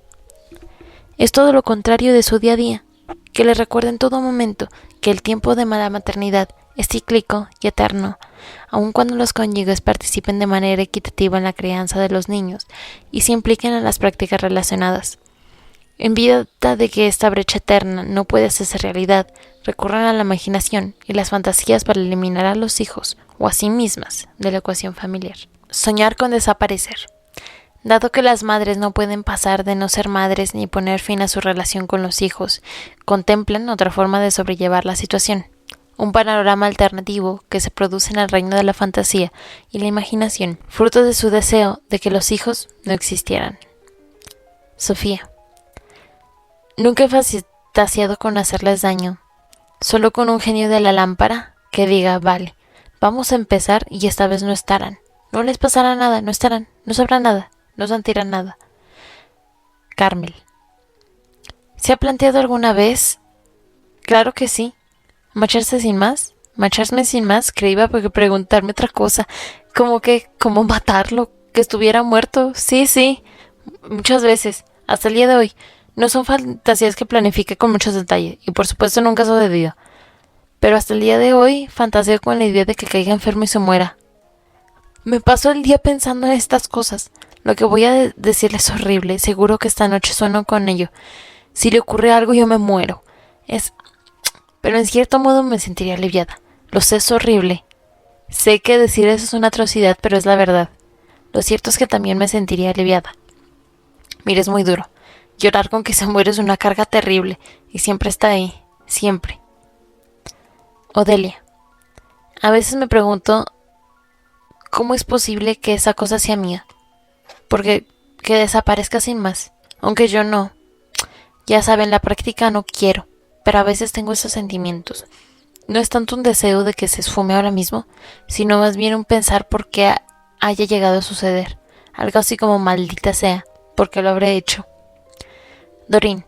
Es todo lo contrario de su día a día, que le recuerda en todo momento que el tiempo de la maternidad es cíclico y eterno, aun cuando los cónyuges participen de manera equitativa en la crianza de los niños y se impliquen en las prácticas relacionadas. En vista de que esta brecha eterna no puede hacerse realidad, recurren a la imaginación y las fantasías para eliminar a los hijos o a sí mismas de la ecuación familiar. Soñar con desaparecer. Dado que las madres no pueden pasar de no ser madres ni poner fin a su relación con los hijos, contemplan otra forma de sobrellevar la situación, un panorama alternativo que se produce en el reino de la fantasía y la imaginación, fruto de su deseo de que los hijos no existieran. Sofía. Nunca he fantaseado con hacerles daño, solo con un genio de la lámpara que diga, vale, vamos a empezar y esta vez no estarán. No les pasará nada, no estarán, no sabrán nada, no sentirán nada. Carmel. ¿Se ha planteado alguna vez? Claro que sí. ¿Marcharse sin más? Marcharme sin más, creía porque preguntarme otra cosa. ¿Cómo matarlo? ¿Que estuviera muerto? Sí, muchas veces, hasta el día de hoy. No son fantasías que planifique con muchos detalles, y por supuesto nunca ha sucedido. Pero hasta el día de hoy fantaseo con la idea de que caiga enfermo y se muera. Me paso el día pensando en estas cosas. Lo que voy a decirle es horrible, seguro que esta noche sueno con ello. Si le ocurre algo yo me muero. Pero en cierto modo me sentiría aliviada. Lo sé, es horrible. Sé que decir eso es una atrocidad, pero es la verdad. Lo cierto es que también me sentiría aliviada. Mira, es muy duro. Llorar con que se muere es una carga terrible, y siempre está ahí, siempre. Odelia. A veces me pregunto cómo es posible que esa cosa sea mía. Porque que desaparezca sin más, aunque yo no. Ya saben, la práctica no quiero, pero a veces tengo esos sentimientos. No es tanto un deseo de que se esfume ahora mismo, sino más bien un pensar por qué haya llegado a suceder. Algo así como maldita sea, porque lo habré hecho. Doreen,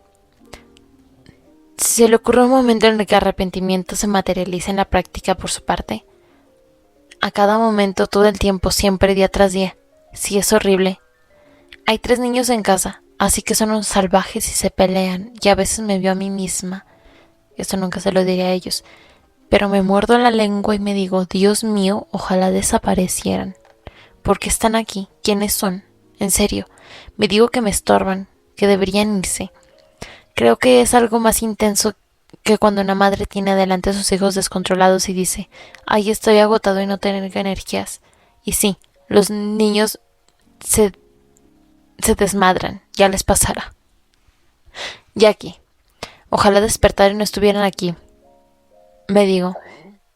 ¿se le ocurre un momento en el que arrepentimiento se materializa en la práctica por su parte? A cada momento, todo el tiempo, siempre, día tras día. Sí, es horrible. Hay 3 niños en casa, así que son unos salvajes y se pelean, y a veces me veo a mí misma. Esto nunca se lo diré a ellos, pero me muerdo la lengua y me digo, Dios mío, ojalá desaparecieran. ¿Por qué están aquí? ¿Quiénes son? En serio, me digo que me estorban, que deberían irse. Creo que es algo más intenso que cuando una madre tiene delante a sus hijos descontrolados y dice, ay, estoy agotado y no tengo energías. Y sí, los niños se desmadran, ya les pasará. Jackie, ojalá despertar y no estuvieran aquí. Me digo,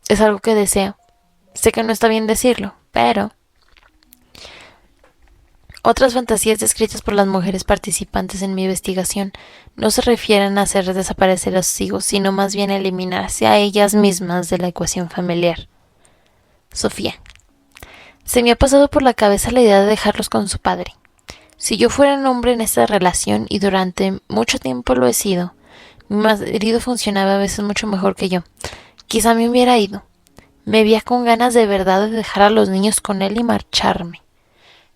es algo que deseo. Sé que no está bien decirlo, pero... Otras fantasías descritas por las mujeres participantes en mi investigación no se refieren a hacer desaparecer a sus hijos, sino más bien a eliminarse a ellas mismas de la ecuación familiar. Sofía. Se me ha pasado por la cabeza la idea de dejarlos con su padre. Si yo fuera un hombre en esta relación, y durante mucho tiempo lo he sido, mi marido funcionaba a veces mucho mejor que yo. Quizá me hubiera ido. Me veía con ganas de verdad de dejar a los niños con él y marcharme.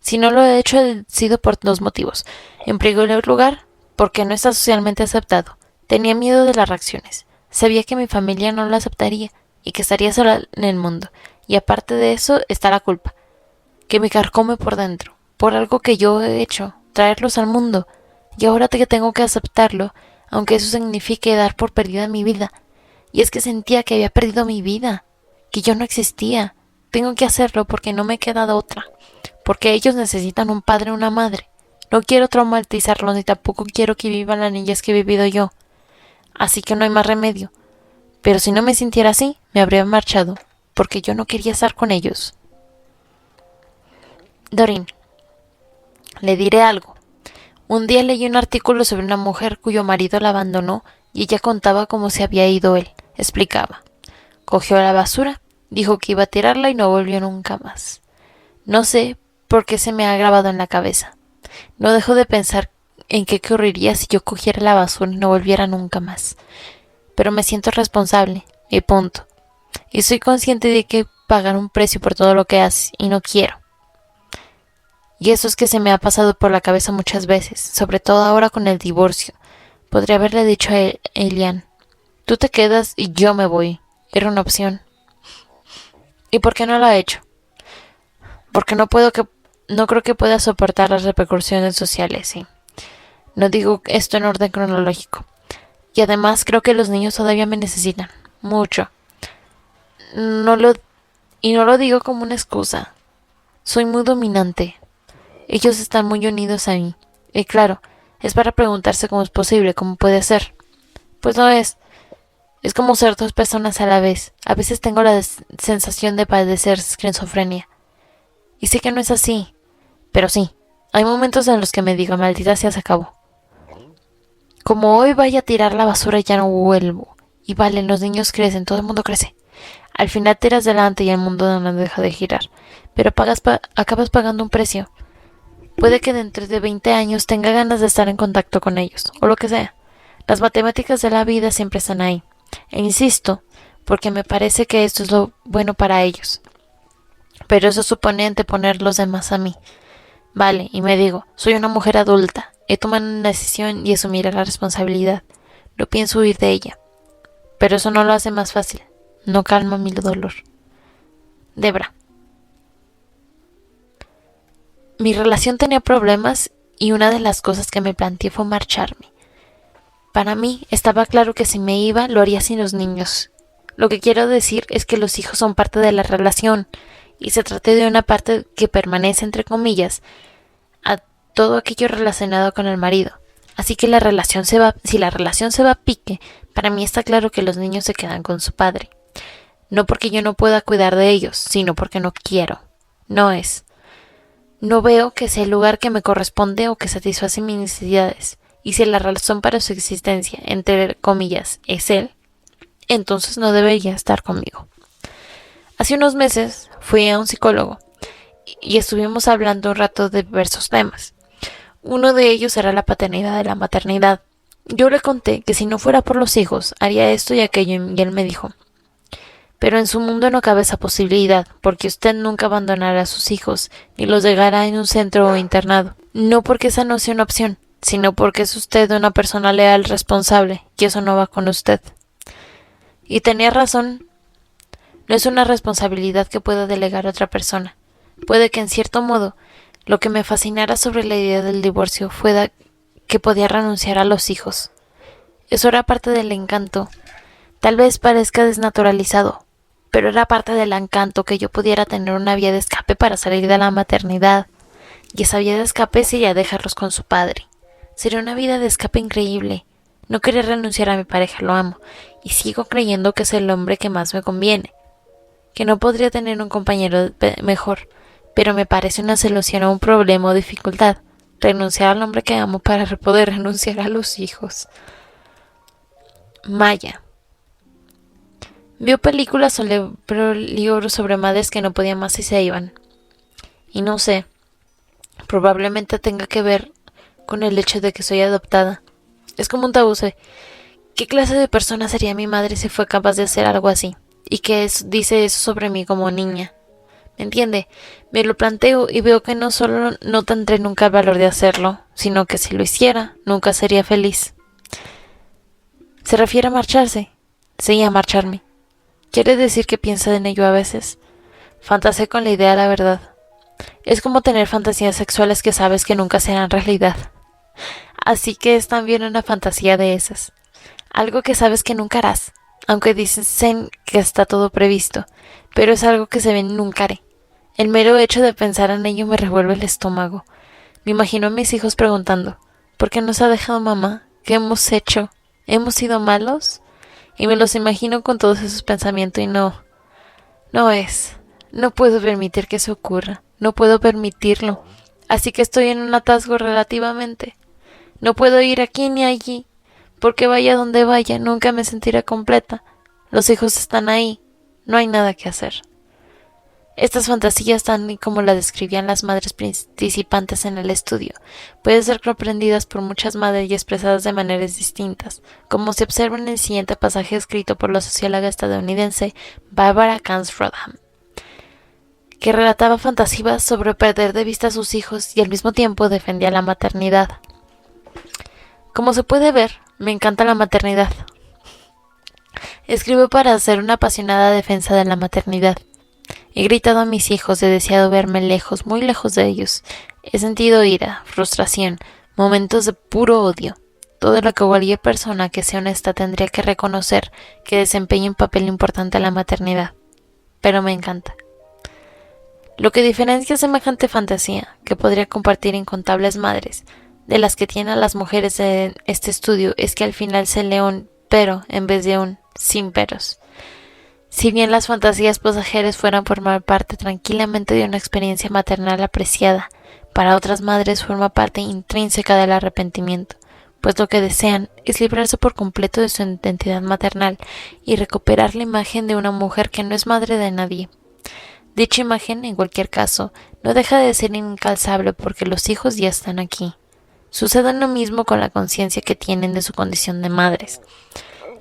Si no lo he hecho, ha sido por 2 motivos. En primer lugar, porque no está socialmente aceptado. Tenía miedo de las reacciones. Sabía que mi familia no lo aceptaría y que estaría sola en el mundo. Y aparte de eso está la culpa, que me carcome por dentro, por algo que yo he hecho, traerlos al mundo. Y ahora que tengo que aceptarlo, aunque eso signifique dar por perdida mi vida. Y es que sentía que había perdido mi vida, que yo no existía. Tengo que hacerlo porque no me queda otra. Porque ellos necesitan un padre o una madre. No quiero traumatizarlos ni tampoco quiero que vivan las niñas que he vivido yo. Así que no hay más remedio. Pero si no me sintiera así, me habría marchado, porque yo no quería estar con ellos. Doreen, le diré algo. Un día leí un artículo sobre una mujer cuyo marido la abandonó y ella contaba cómo se había ido él. Explicaba. Cogió la basura, dijo que iba a tirarla y no volvió nunca más. No sé por qué se me ha grabado en la cabeza. No dejo de pensar en qué ocurriría si yo cogiera la basura y no volviera nunca más. Pero me siento responsable, y punto. Y soy consciente de que pagar un precio por todo lo que haces, y no quiero. Y eso es que se me ha pasado por la cabeza muchas veces, sobre todo ahora con el divorcio. Podría haberle dicho a Elian, tú te quedas y yo me voy. Era una opción. ¿Y por qué no lo ha hecho? Porque no creo que pueda soportar las repercusiones sociales, sí. No digo esto en orden cronológico. Y además creo que los niños todavía me necesitan. Mucho. No lo digo como una excusa. Soy muy dominante. Ellos están muy unidos a mí. Y claro, es para preguntarse cómo es posible, cómo puede ser. Pues no es. Es como ser 2 personas a la vez. A veces tengo la sensación de padecer esquizofrenia. Y sé que no es así, pero sí, hay momentos en los que me digo, maldita sea, se acabó. Como hoy vaya a tirar la basura y ya no vuelvo. Y vale, los niños crecen, todo el mundo crece. Al final tiras delante y el mundo no deja de girar. Pero acabas pagando un precio. Puede que dentro de 20 años tenga ganas de estar en contacto con ellos, o lo que sea. Las matemáticas de la vida siempre están ahí. E insisto, porque me parece que esto es lo bueno para ellos. Pero eso supone anteponer los demás a mí. Vale, y me digo, soy una mujer adulta, he tomado una decisión y asumiré la responsabilidad. No pienso huir de ella. Pero eso no lo hace más fácil, no calma mi dolor. Debra. Mi relación tenía problemas y una de las cosas que me planteé fue marcharme. Para mí estaba claro que si me iba lo haría sin los niños. Lo que quiero decir es que los hijos son parte de la relación y se trata de una parte que permanece entre comillas a todo aquello relacionado con el marido. Así que si la relación se va a pique, para mí está claro que los niños se quedan con su padre. No porque yo no pueda cuidar de ellos, sino porque no quiero. No veo que sea el lugar que me corresponde o que satisface mis necesidades. Y si la razón para su existencia, entre comillas, es él, entonces no debería estar conmigo. Hace unos meses fui a un psicólogo y estuvimos hablando un rato de diversos temas. Uno de ellos era la paternidad y la maternidad. Yo le conté que si no fuera por los hijos, haría esto y aquello, y él me dijo: pero en su mundo no cabe esa posibilidad, porque usted nunca abandonará a sus hijos, ni los dejará en un centro o internado. No porque esa no sea una opción, sino porque es usted una persona leal, responsable, y eso no va con usted. Y tenía razón. No es una responsabilidad que pueda delegar a otra persona. Puede que en cierto modo lo que me fascinara sobre la idea del divorcio fuera que podía renunciar a los hijos. Eso era parte del encanto. Tal vez parezca desnaturalizado, pero era parte del encanto que yo pudiera tener una vía de escape para salir de la maternidad. Y esa vía de escape sería dejarlos con su padre. Sería una vida de escape increíble. No quería renunciar a mi pareja, lo amo, y sigo creyendo que es el hombre que más me conviene. Que no podría tener un compañero mejor, pero me parece una solución a un problema o dificultad. Renunciar al hombre que amo para poder renunciar a los hijos. Maya. Vio películas o libros sobre madres que no podían más y se iban. Y no sé, probablemente tenga que ver con el hecho de que soy adoptada. Es como un tabú. ¿Qué clase de persona sería mi madre si fue capaz de hacer algo así? ¿Y qué dice eso sobre mí como niña? ¿Me entiende? Me lo planteo y veo que no solo no tendré nunca el valor de hacerlo, sino que si lo hiciera, nunca sería feliz. ¿Se refiere a marcharse? Sí, a marcharme. ¿Quiere decir que piensa en ello a veces? Fantaseé con la idea, la verdad. Es como tener fantasías sexuales que sabes que nunca serán realidad. Así que es también una fantasía de esas. Algo que sabes que nunca harás, aunque dicen que está todo previsto, pero es algo que se ve nunca haré. El mero hecho de pensar en ello me revuelve el estómago. Me imagino a mis hijos preguntando: ¿por qué nos ha dejado mamá? ¿Qué hemos hecho? ¿Hemos sido malos? Y me los imagino con todos esos pensamientos y no puedo permitir que eso ocurra, no puedo permitirlo, así que estoy en un atasco relativamente. No puedo ir aquí ni allí, porque vaya donde vaya, nunca me sentiré completa. Los hijos están ahí, no hay nada que hacer. Estas fantasías, tan como las describían las madres participantes en el estudio, pueden ser comprendidas por muchas madres y expresadas de maneras distintas, como se observa en el siguiente pasaje escrito por la socióloga estadounidense Barbara Cairns-Rodham, que relataba fantasías sobre perder de vista a sus hijos y al mismo tiempo defendía la maternidad. Como se puede ver, me encanta la maternidad. Escribo para hacer una apasionada defensa de la maternidad. He gritado a mis hijos, he deseado verme lejos, muy lejos de ellos. He sentido ira, frustración, momentos de puro odio. Todo lo que cualquier persona que sea honesta tendría que reconocer que desempeña un papel importante en la maternidad. Pero me encanta. Lo que diferencia semejante fantasía, que podría compartir incontables madres, de las que tienen a las mujeres en este estudio, es que al final se lee un pero en vez de un sin peros. Si bien las fantasías pasajeras fueran formar parte tranquilamente de una experiencia maternal apreciada, para otras madres forma parte intrínseca del arrepentimiento, pues lo que desean es librarse por completo de su identidad maternal y recuperar la imagen de una mujer que no es madre de nadie. Dicha imagen, en cualquier caso, no deja de ser incalzable porque los hijos ya están aquí. Sucede lo mismo con la conciencia que tienen de su condición de madres.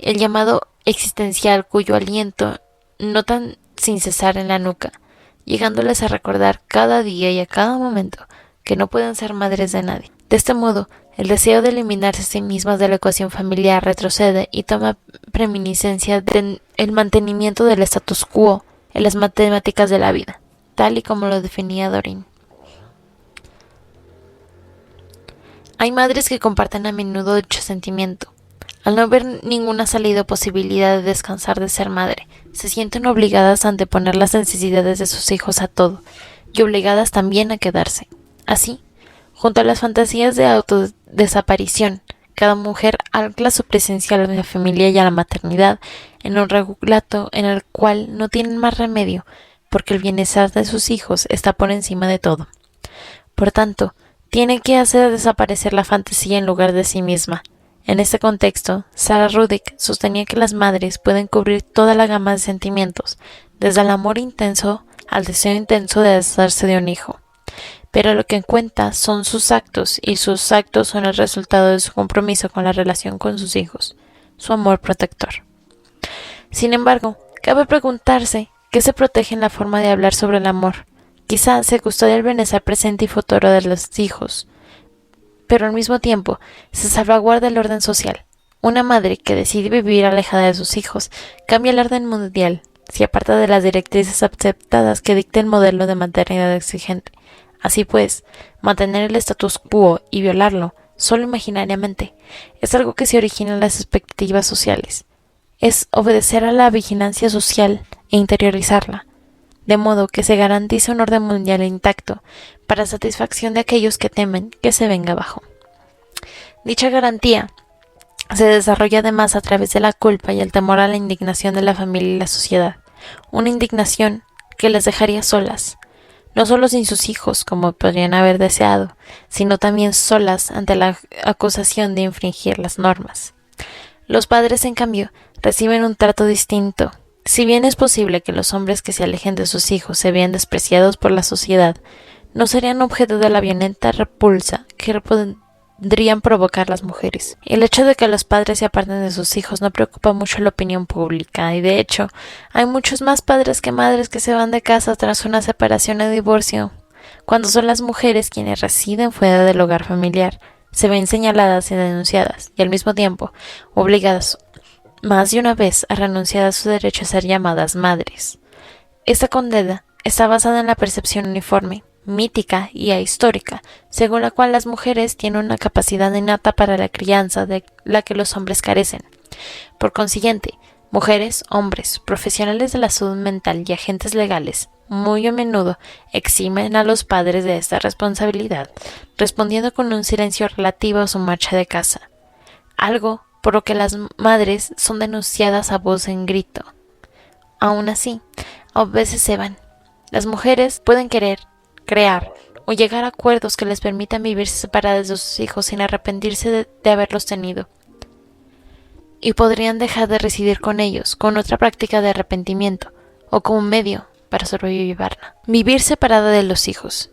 El llamado existencial cuyo aliento notan sin cesar en la nuca, llegándoles a recordar cada día y a cada momento que no pueden ser madres de nadie. De este modo, el deseo de eliminarse a sí mismas de la ecuación familiar retrocede y toma preeminencia en el mantenimiento del status quo en las matemáticas de la vida, tal y como lo definía Doreen. Hay madres que comparten a menudo dicho sentimiento. Al no ver ninguna salida o posibilidad de descansar de ser madre, se sienten obligadas a anteponer las necesidades de sus hijos a todo, y obligadas también a quedarse. Así, junto a las fantasías de autodesaparición, cada mujer ancla su presencia a la familia y a la maternidad en un regulato en el cual no tienen más remedio, porque el bienestar de sus hijos está por encima de todo. Por tanto, tiene que hacer desaparecer la fantasía en lugar de sí misma. En este contexto, Sarah Rudick sostenía que las madres pueden cubrir toda la gama de sentimientos, desde el amor intenso, al deseo intenso de deshacerse de un hijo. Pero lo que cuenta son sus actos, y sus actos son el resultado de su compromiso con la relación con sus hijos, su amor protector. Sin embargo, cabe preguntarse qué se protege en la forma de hablar sobre el amor. Quizás se custodia el bienestar presente y futuro de los hijos, pero al mismo tiempo se salvaguarda el orden social. Una madre que decide vivir alejada de sus hijos cambia el orden mundial, se aparta de las directrices aceptadas que dicta el modelo de maternidad exigente. Así pues, mantener el status quo y violarlo, solo imaginariamente, es algo que se origina en las expectativas sociales. Es obedecer a la vigilancia social e interiorizarla, de modo que se garantice un orden mundial intacto para satisfacción de aquellos que temen que se venga abajo. Dicha garantía se desarrolla además a través de la culpa y el temor a la indignación de la familia y la sociedad, una indignación que les dejaría solas, no solo sin sus hijos, como podrían haber deseado, sino también solas ante la acusación de infringir las normas. Los padres, en cambio, reciben un trato distinto. Si bien es posible que los hombres que se alejen de sus hijos se vean despreciados por la sociedad, no serían objeto de la violenta repulsa que podrían provocar las mujeres. El hecho de que los padres se aparten de sus hijos no preocupa mucho a la opinión pública, y de hecho, hay muchos más padres que madres que se van de casa tras una separación o divorcio, cuando son las mujeres quienes residen fuera del hogar familiar. Se ven señaladas y denunciadas, y al mismo tiempo obligadas más de una vez a renunciar a su derecho a ser llamadas madres. Esta condena está basada en la percepción uniforme, mítica y ahistórica, según la cual las mujeres tienen una capacidad innata para la crianza de la que los hombres carecen. Por consiguiente, mujeres, hombres, profesionales de la salud mental y agentes legales muy a menudo eximen a los padres de esta responsabilidad, respondiendo con un silencio relativo a su marcha de casa, algo por lo que las madres son denunciadas a voz en grito. Aún así, a veces se van. Las mujeres pueden querer, crear o llegar a acuerdos que les permitan vivir separadas de sus hijos sin arrepentirse de haberlos tenido, y podrían dejar de residir con ellos con otra práctica de arrepentimiento o como un medio para sobrevivirla. Vivir separada de los hijos.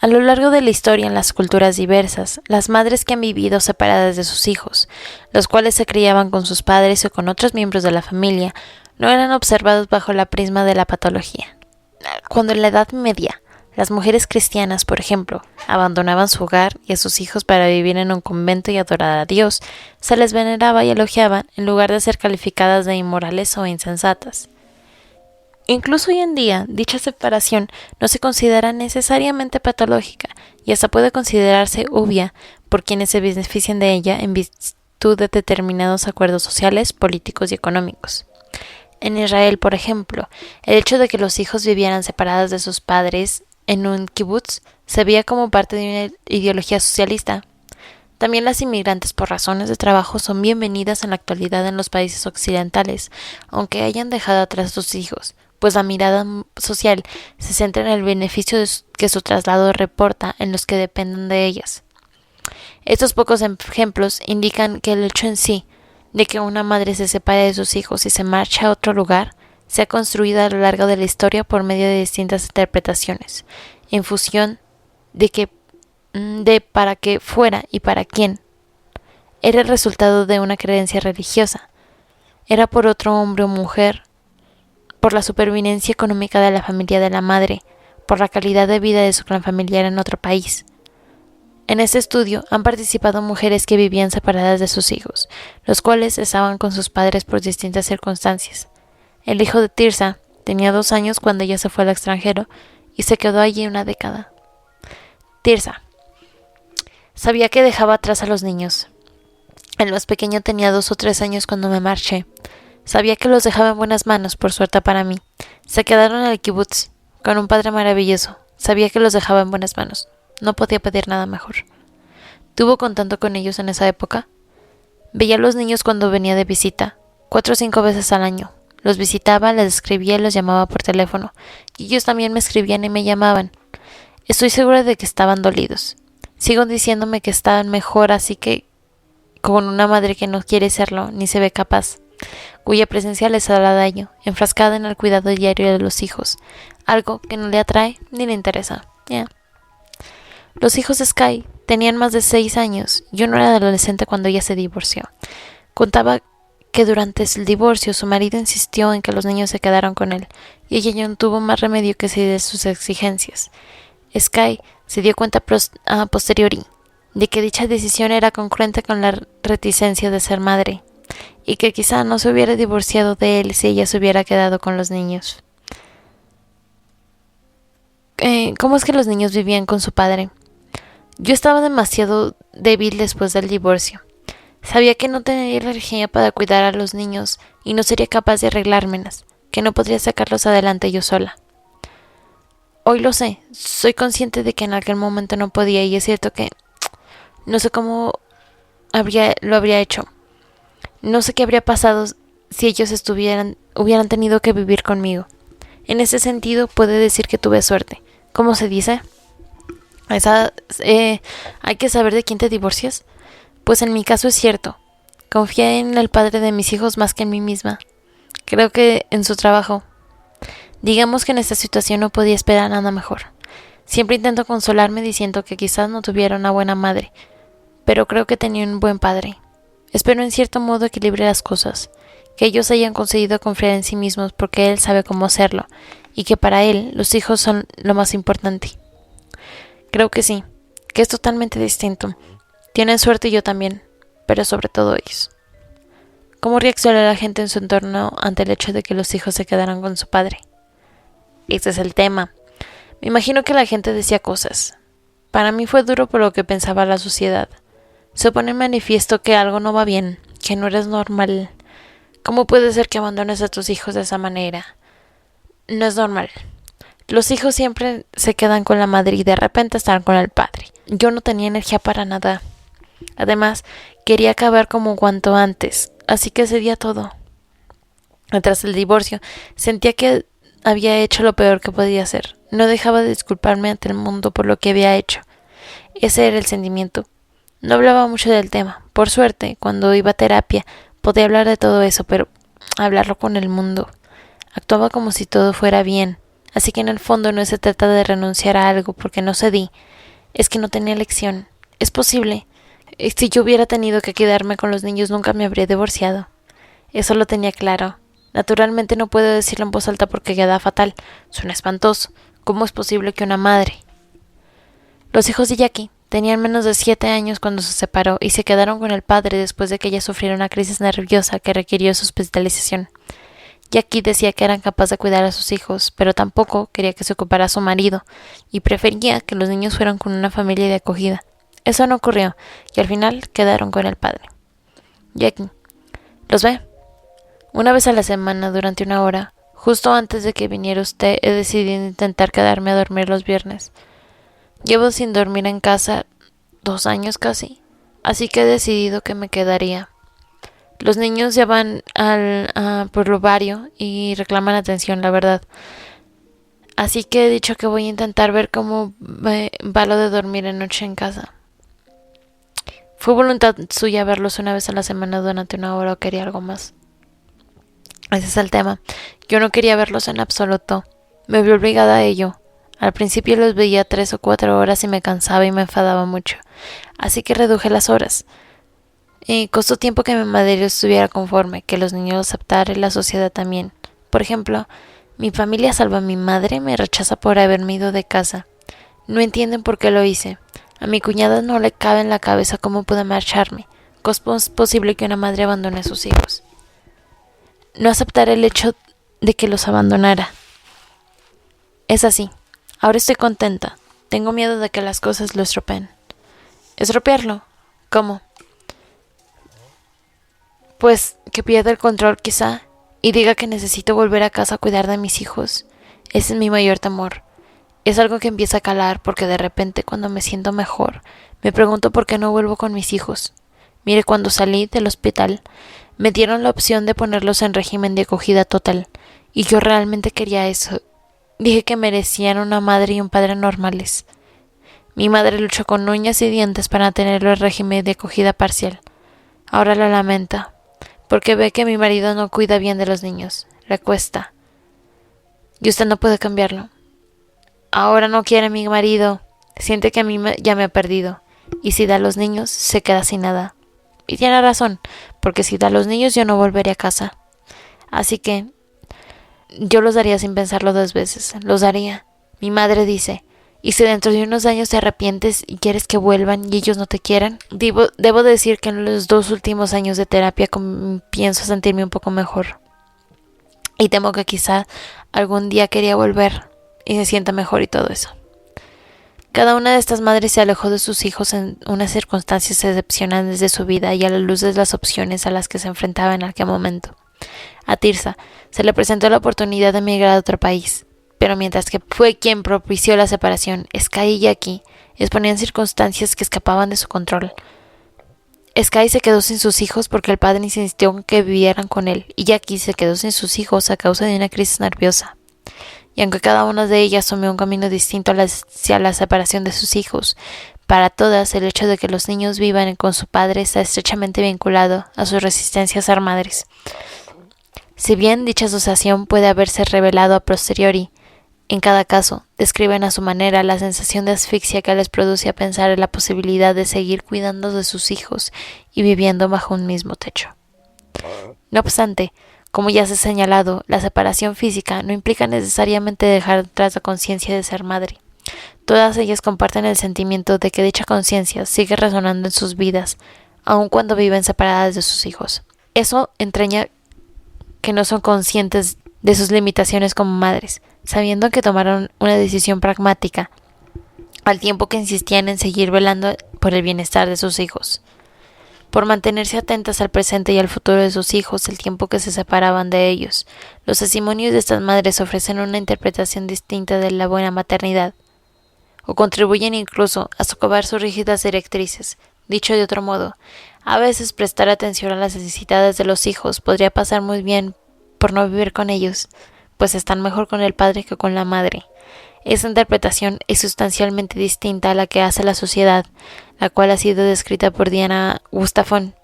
A lo largo de la historia en las culturas diversas, las madres que han vivido separadas de sus hijos, los cuales se criaban con sus padres o con otros miembros de la familia, no eran observados bajo la prisma de la patología. Cuando en la Edad Media, las mujeres cristianas, por ejemplo, abandonaban su hogar y a sus hijos para vivir en un convento y adorar a Dios, se les veneraba y elogiaban en lugar de ser calificadas de inmorales o insensatas. Incluso hoy en día, dicha separación no se considera necesariamente patológica y hasta puede considerarse obvia por quienes se benefician de ella en virtud de determinados acuerdos sociales, políticos y económicos. En Israel, por ejemplo, el hecho de que los hijos vivieran separados de sus padres en un kibutz se veía como parte de una ideología socialista. También las inmigrantes por razones de trabajo son bienvenidas en la actualidad en los países occidentales, aunque hayan dejado atrás a sus hijos, pues la mirada social se centra en el beneficio que su traslado reporta en los que dependen de ellas. Estos pocos ejemplos indican que el hecho en sí de que una madre se separe de sus hijos y se marche a otro lugar se ha construido a lo largo de la historia por medio de distintas interpretaciones, en función de para qué fuera y para quién. Era el resultado de una creencia religiosa. Era por otro hombre o mujer, por la supervivencia económica de la familia de la madre, por la calidad de vida de su clan familiar en otro país. En este estudio han participado mujeres que vivían separadas de sus hijos, los cuales estaban con sus padres por distintas circunstancias. El hijo de Tirsa tenía 2 años cuando ella se fue al extranjero y se quedó allí una década. Tirsa sabía que dejaba atrás a los niños. El más pequeño tenía 2 o 3 años cuando me marché. Sabía que los dejaba en buenas manos, por suerte para mí. Se quedaron en el kibutz, con un padre maravilloso. Sabía que los dejaba en buenas manos. No podía pedir nada mejor. ¿Tuvo contacto con ellos en esa época? Veía a los niños cuando venía de visita, 4 o 5 veces al año. Los visitaba, les escribía y los llamaba por teléfono. Y ellos también me escribían y me llamaban. Estoy segura de que estaban dolidos. Sigo diciéndome que estaban mejor, así que con una madre que no quiere serlo, ni se ve capaz. cuya presencia les hará daño, enfrascada en el cuidado diario de los hijos, algo que no le atrae ni le interesa. Los hijos de Sky tenían más de 6 años. Yo no era adolescente cuando ella se divorció. Contaba que durante el divorcio su marido insistió en que los niños se quedaran con él, y ella no tuvo más remedio que ceder a sus exigencias. Sky se dio cuenta a posteriori de que dicha decisión era congruente con la reticencia de ser madre, y que quizá no se hubiera divorciado de él si ella se hubiera quedado con los niños. ¿Cómo es que los niños vivían con su padre? Yo estaba demasiado débil después del divorcio. Sabía que no tenía la energía para cuidar a los niños y no sería capaz de arreglármelas, que no podría sacarlos adelante yo sola. Hoy lo sé, soy consciente de que en aquel momento no podía, y es cierto que no sé cómo lo habría hecho. No sé qué habría pasado si ellos hubieran tenido que vivir conmigo. En ese sentido, puede decir que tuve suerte. ¿Cómo se dice? Hay que saber de quién te divorcias. Pues en mi caso es cierto. Confié en el padre de mis hijos más que en mí misma. Creo que en su trabajo. Digamos que en esta situación no podía esperar nada mejor. Siempre intento consolarme diciendo que quizás no tuviera una buena madre, pero creo que tenía un buen padre. Espero en cierto modo equilibre las cosas, que ellos hayan conseguido confiar en sí mismos porque él sabe cómo hacerlo, y que para él los hijos son lo más importante. Creo que sí, que es totalmente distinto. Tienen suerte y yo también, pero sobre todo ellos. ¿Cómo reacciona la gente en su entorno ante el hecho de que los hijos se quedaran con su padre? Ese es el tema. Me imagino que la gente decía cosas. Para mí fue duro por lo que pensaba la sociedad. Se pone en manifiesto que algo no va bien, que no eres normal. ¿Cómo puede ser que abandones a tus hijos de esa manera? No es normal. Los hijos siempre se quedan con la madre y de repente están con el padre. Yo no tenía energía para nada. Además, quería acabar como cuanto antes, así que cedí a todo. Tras el divorcio, sentía que había hecho lo peor que podía hacer. No dejaba de disculparme ante el mundo por lo que había hecho. Ese era el sentimiento. No hablaba mucho del tema. Por suerte, cuando iba a terapia, podía hablar de todo eso, pero hablarlo con el mundo. Actuaba como si todo fuera bien. Así que en el fondo no se trata de renunciar a algo porque no cedí. Es que no tenía elección. Es posible. Si yo hubiera tenido que quedarme con los niños, nunca me habría divorciado. Eso lo tenía claro. Naturalmente no puedo decirlo en voz alta porque queda fatal. Suena espantoso. ¿Cómo es posible que una madre? Los hijos de Jackie tenían menos de 7 años cuando se separó y se quedaron con el padre después de que ella sufriera una crisis nerviosa que requirió su hospitalización. Jackie decía que eran capaces de cuidar a sus hijos, pero tampoco quería que se ocupara su marido, y prefería que los niños fueran con una familia de acogida. Eso no ocurrió, y al final quedaron con el padre. Jackie los ve una vez a la semana durante 1 hora. Justo antes de que viniera usted, he decidido intentar quedarme a dormir los viernes. Llevo sin dormir en casa 2 años casi, así que he decidido que me quedaría. Los niños ya van por lo vario y reclaman atención, la verdad. Así que he dicho que voy a intentar ver cómo va lo de dormir en noche en casa. ¿Fue voluntad suya verlos una vez a la semana durante 1 hora o quería algo más? Ese es el tema. Yo no quería verlos en absoluto. Me vi obligada a ello. Al principio los veía 3 o 4 horas y me cansaba y me enfadaba mucho. Así que reduje las horas. Costó tiempo que mi madre estuviera conforme, que los niños lo aceptaran y la sociedad también. Por ejemplo, mi familia, salvo a mi madre, me rechaza por haberme ido de casa. No entienden por qué lo hice. A mi cuñada no le cabe en la cabeza cómo pude marcharme. ¿Cómo es posible que una madre abandone a sus hijos? No aceptar el hecho de que los abandonara. Es así. Ahora estoy contenta. Tengo miedo de que las cosas lo estropeen. ¿Estropearlo? ¿Cómo? Pues que pierda el control quizá y diga que necesito volver a casa a cuidar de mis hijos. Ese es mi mayor temor. Es algo que empieza a calar porque de repente cuando me siento mejor me pregunto por qué no vuelvo con mis hijos. Mire, cuando salí del hospital me dieron la opción de ponerlos en régimen de acogida total y yo realmente quería eso. Dije que merecían una madre y un padre normales. Mi madre luchó con uñas y dientes para tenerlo en régimen de acogida parcial. Ahora lo lamenta. porque ve que mi marido no cuida bien de los niños, le cuesta, y usted no puede cambiarlo. Ahora no quiere a mi marido, siente que a mí ya me ha perdido, y si da a los niños, se queda sin nada. Y tiene razón, porque si da a los niños yo no volveré a casa. Así que yo los daría sin pensarlo 2 veces, los daría. Mi madre dice, ¿y si dentro de unos años te arrepientes y quieres que vuelvan y ellos no te quieran? Debo decir que en los 2 últimos años de terapia pienso sentirme un poco mejor. Y temo que quizá algún día quería volver y se sienta mejor y todo eso. Cada una de estas madres se alejó de sus hijos en unas circunstancias excepcionales de su vida y a la luz de las opciones a las que se enfrentaba en aquel momento. A Tirsa se le presentó la oportunidad de emigrar a otro país, pero mientras que fue quien propició la separación, Sky y Jackie exponían circunstancias que escapaban de su control. Sky se quedó sin sus hijos porque el padre insistió en que vivieran con él, y Jackie se quedó sin sus hijos a causa de una crisis nerviosa. Y aunque cada una de ellas tomó un camino distinto hacia la separación de sus hijos, para todas el hecho de que los niños vivan con su padre está estrechamente vinculado a su resistencia a ser madres. Si bien dicha asociación puede haberse revelado a posteriori, en cada caso, describen a su manera la sensación de asfixia que les produce a pensar en la posibilidad de seguir cuidando de sus hijos y viviendo bajo un mismo techo. No obstante, como ya se ha señalado, la separación física no implica necesariamente dejar atrás la conciencia de ser madre. Todas ellas comparten el sentimiento de que dicha conciencia sigue resonando en sus vidas, aun cuando viven separadas de sus hijos. Eso entraña que no son conscientes de sus limitaciones como madres, sabiendo que tomaron una decisión pragmática, al tiempo que insistían en seguir velando por el bienestar de sus hijos, por mantenerse atentas al presente y al futuro de sus hijos el tiempo que se separaban de ellos. Los testimonios de estas madres ofrecen una interpretación distinta de la buena maternidad, o contribuyen incluso a socavar sus rígidas directrices. Dicho de otro modo, a veces prestar atención a las necesidades de los hijos podría pasar muy bien por no vivir con ellos, pues están mejor con el padre que con la madre. Esa interpretación es sustancialmente distinta a la que hace la sociedad, la cual ha sido descrita por Diana Gustafson,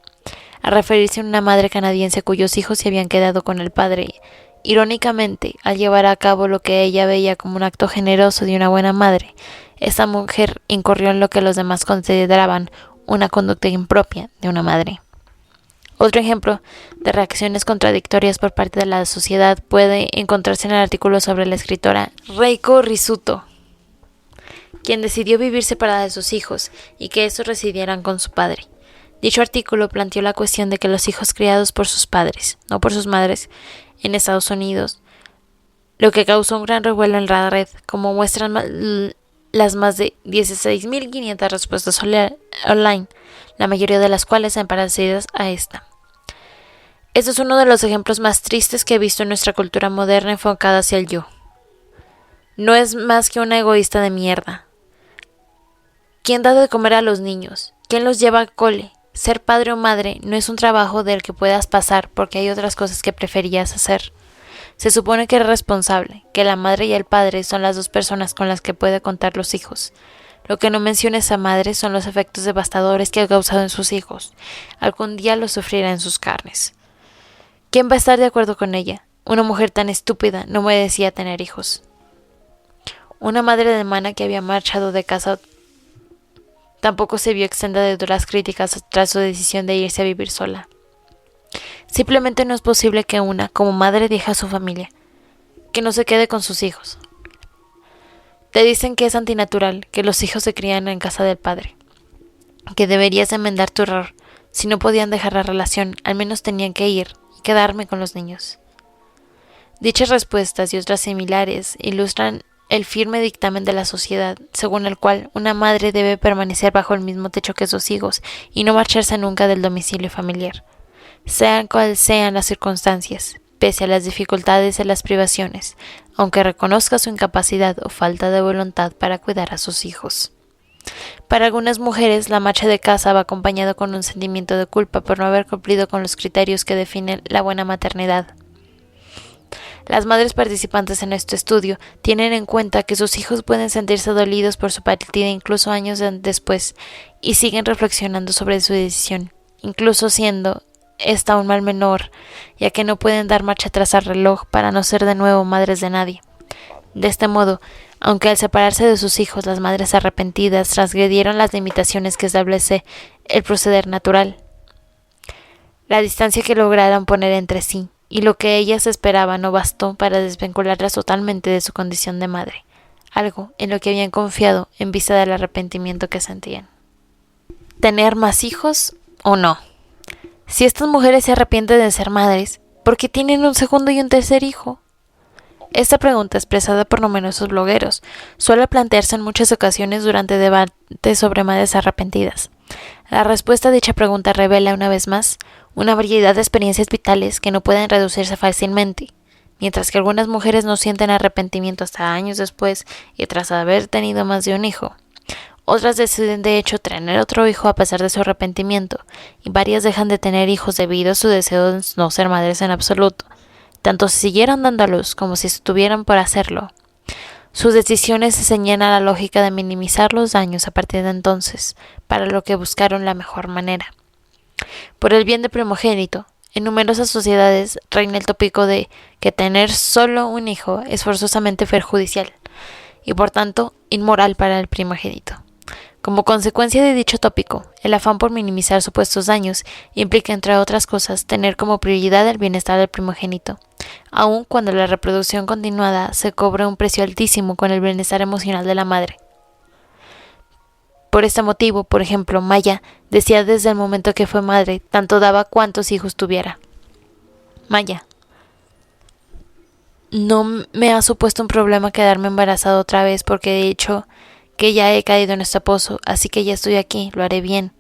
a referirse a una madre canadiense cuyos hijos se habían quedado con el padre. Irónicamente, al llevar a cabo lo que ella veía como un acto generoso de una buena madre, esta mujer incurrió en lo que los demás consideraban una conducta impropia de una madre. Otro ejemplo de reacciones contradictorias por parte de la sociedad puede encontrarse en el artículo sobre la escritora Reiko Rizuto, quien decidió vivir separada de sus hijos y que estos residieran con su padre. Dicho artículo planteó la cuestión de que los hijos criados por sus padres, no por sus madres, en Estados Unidos, lo que causó un gran revuelo en la red, como muestran las más de 16.500 respuestas online, la mayoría de las cuales son parecidas a esta. Este es uno de los ejemplos más tristes que he visto en nuestra cultura moderna enfocada hacia el yo. No es más que una egoísta de mierda. ¿Quién da de comer a los niños? ¿Quién los lleva al cole? Ser padre o madre no es un trabajo del que puedas pasar porque hay otras cosas que preferías hacer. Se supone que eres responsable, que la madre y el padre son las dos personas con las que puede contar los hijos. Lo que no menciona esa madre son los efectos devastadores que ha causado en sus hijos. Algún día los sufrirá en sus carnes. ¿Quién va a estar de acuerdo con ella? Una mujer tan estúpida no merecía tener hijos. Una madre alemana que había marchado de casa tampoco se vio exenta de duras críticas tras su decisión de irse a vivir sola. Simplemente no es posible que una, como madre, deje a su familia, que no se quede con sus hijos. Te dicen que es antinatural que los hijos se crían en casa del padre, que deberías enmendar tu error. Si no podían dejar la relación, al menos tenían que ir y quedarme con los niños. Dichas respuestas y otras similares ilustran el firme dictamen de la sociedad, según el cual una madre debe permanecer bajo el mismo techo que sus hijos y no marcharse nunca del domicilio familiar, sean cuales sean las circunstancias, pese a las dificultades y las privaciones, aunque reconozca su incapacidad o falta de voluntad para cuidar a sus hijos. Para algunas mujeres, la marcha de casa va acompañada con un sentimiento de culpa por no haber cumplido con los criterios que definen la buena maternidad. Las madres participantes en este estudio tienen en cuenta que sus hijos pueden sentirse dolidos por su partida incluso años después y siguen reflexionando sobre su decisión, incluso siendo esta un mal menor, ya que no pueden dar marcha atrás al reloj para no ser de nuevo madres de nadie. De este modo, aunque al separarse de sus hijos las madres arrepentidas transgredieron las limitaciones que establece el proceder natural, la distancia que lograron poner entre sí y lo que ellas esperaban no bastó para desvincularlas totalmente de su condición de madre, algo en lo que habían confiado en vista del arrepentimiento que sentían. ¿Tener más hijos o no? Si estas mujeres se arrepienten de ser madres, ¿por qué tienen un segundo y un tercer hijo? Esta pregunta, expresada por numerosos blogueros, suele plantearse en muchas ocasiones durante debates sobre madres arrepentidas. La respuesta a dicha pregunta revela, una vez más, una variedad de experiencias vitales que no pueden reducirse fácilmente. Mientras que algunas mujeres no sienten arrepentimiento hasta años después y tras haber tenido más de un hijo. Otras deciden de hecho tener otro hijo a pesar de su arrepentimiento, y varias dejan de tener hijos debido a su deseo de no ser madres en absoluto, tanto si siguieron dando a luz como si estuvieran por hacerlo. Sus decisiones se ceñían a la lógica de minimizar los daños a partir de entonces, para lo que buscaron la mejor manera. Por el bien del primogénito, en numerosas sociedades reina el tópico de que tener solo un hijo es forzosamente perjudicial, y por tanto inmoral para el primogénito. Como consecuencia de dicho tópico, el afán por minimizar supuestos daños implica, entre otras cosas, tener como prioridad el bienestar del primogénito, aun cuando la reproducción continuada se cobra un precio altísimo con el bienestar emocional de la madre. Por este motivo, por ejemplo, Maya decía desde el momento que fue madre, tanto daba cuantos hijos tuviera. Maya: no me ha supuesto un problema quedarme embarazada otra vez porque de hecho que ya he caído en este pozo, así que ya estoy aquí, lo haré bien.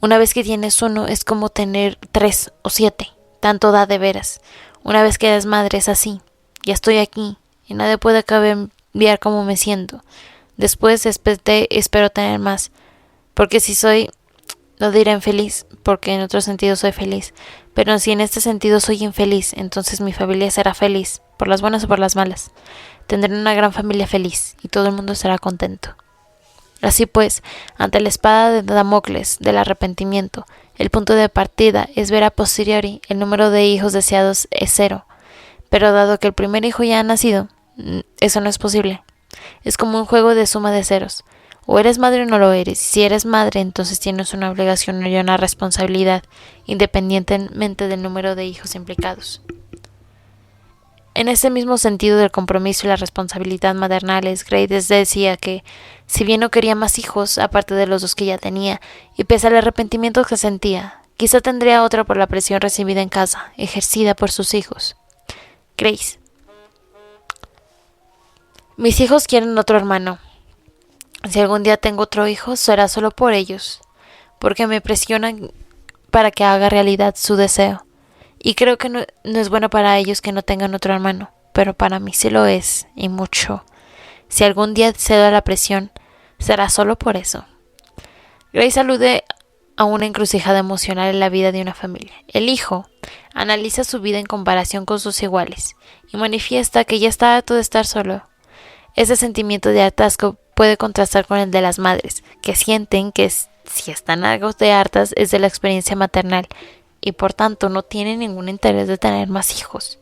Una vez que tienes uno es como tener 3 o 7, tanto da de veras. Una vez que eres madre es así, ya estoy aquí y nadie puede cambiar cómo me siento. Después espero tener más, porque si soy, no diré infeliz, porque en otro sentido soy feliz, pero si en este sentido soy infeliz, entonces mi familia será feliz, por las buenas o por las malas. Tendré una gran familia feliz y todo el mundo estará contento. Así pues, ante la espada de Damocles del arrepentimiento, el punto de partida es ver a posteriori el número de hijos deseados es 0, pero dado que el primer hijo ya ha nacido, eso no es posible. Es como un juego de suma de ceros. O eres madre o no lo eres. Si eres madre, entonces tienes una obligación y una responsabilidad, independientemente del número de hijos implicados. En ese mismo sentido del compromiso y la responsabilidad maternales, Graves decía que, si bien no quería más hijos, aparte de los 2 que ya tenía, y pese al arrepentimiento que sentía, quizá tendría otra por la presión recibida en casa, ejercida por sus hijos. Grace: mis hijos quieren otro hermano. Si algún día tengo otro hijo, será solo por ellos, porque me presionan para que haga realidad su deseo. Y creo que no es bueno para ellos que no tengan otro hermano, pero para mí sí lo es, y mucho. Si algún día cedo a la presión, será solo por eso. Grace alude a una encrucijada emocional en la vida de una familia. El hijo analiza su vida en comparación con sus iguales, y manifiesta que ya está harto de estar solo. Ese sentimiento de hartazgo puede contrastar con el de las madres, que sienten que si están algo de hartas es de la experiencia maternal, y por tanto no tienen ningún interés de tener más hijos.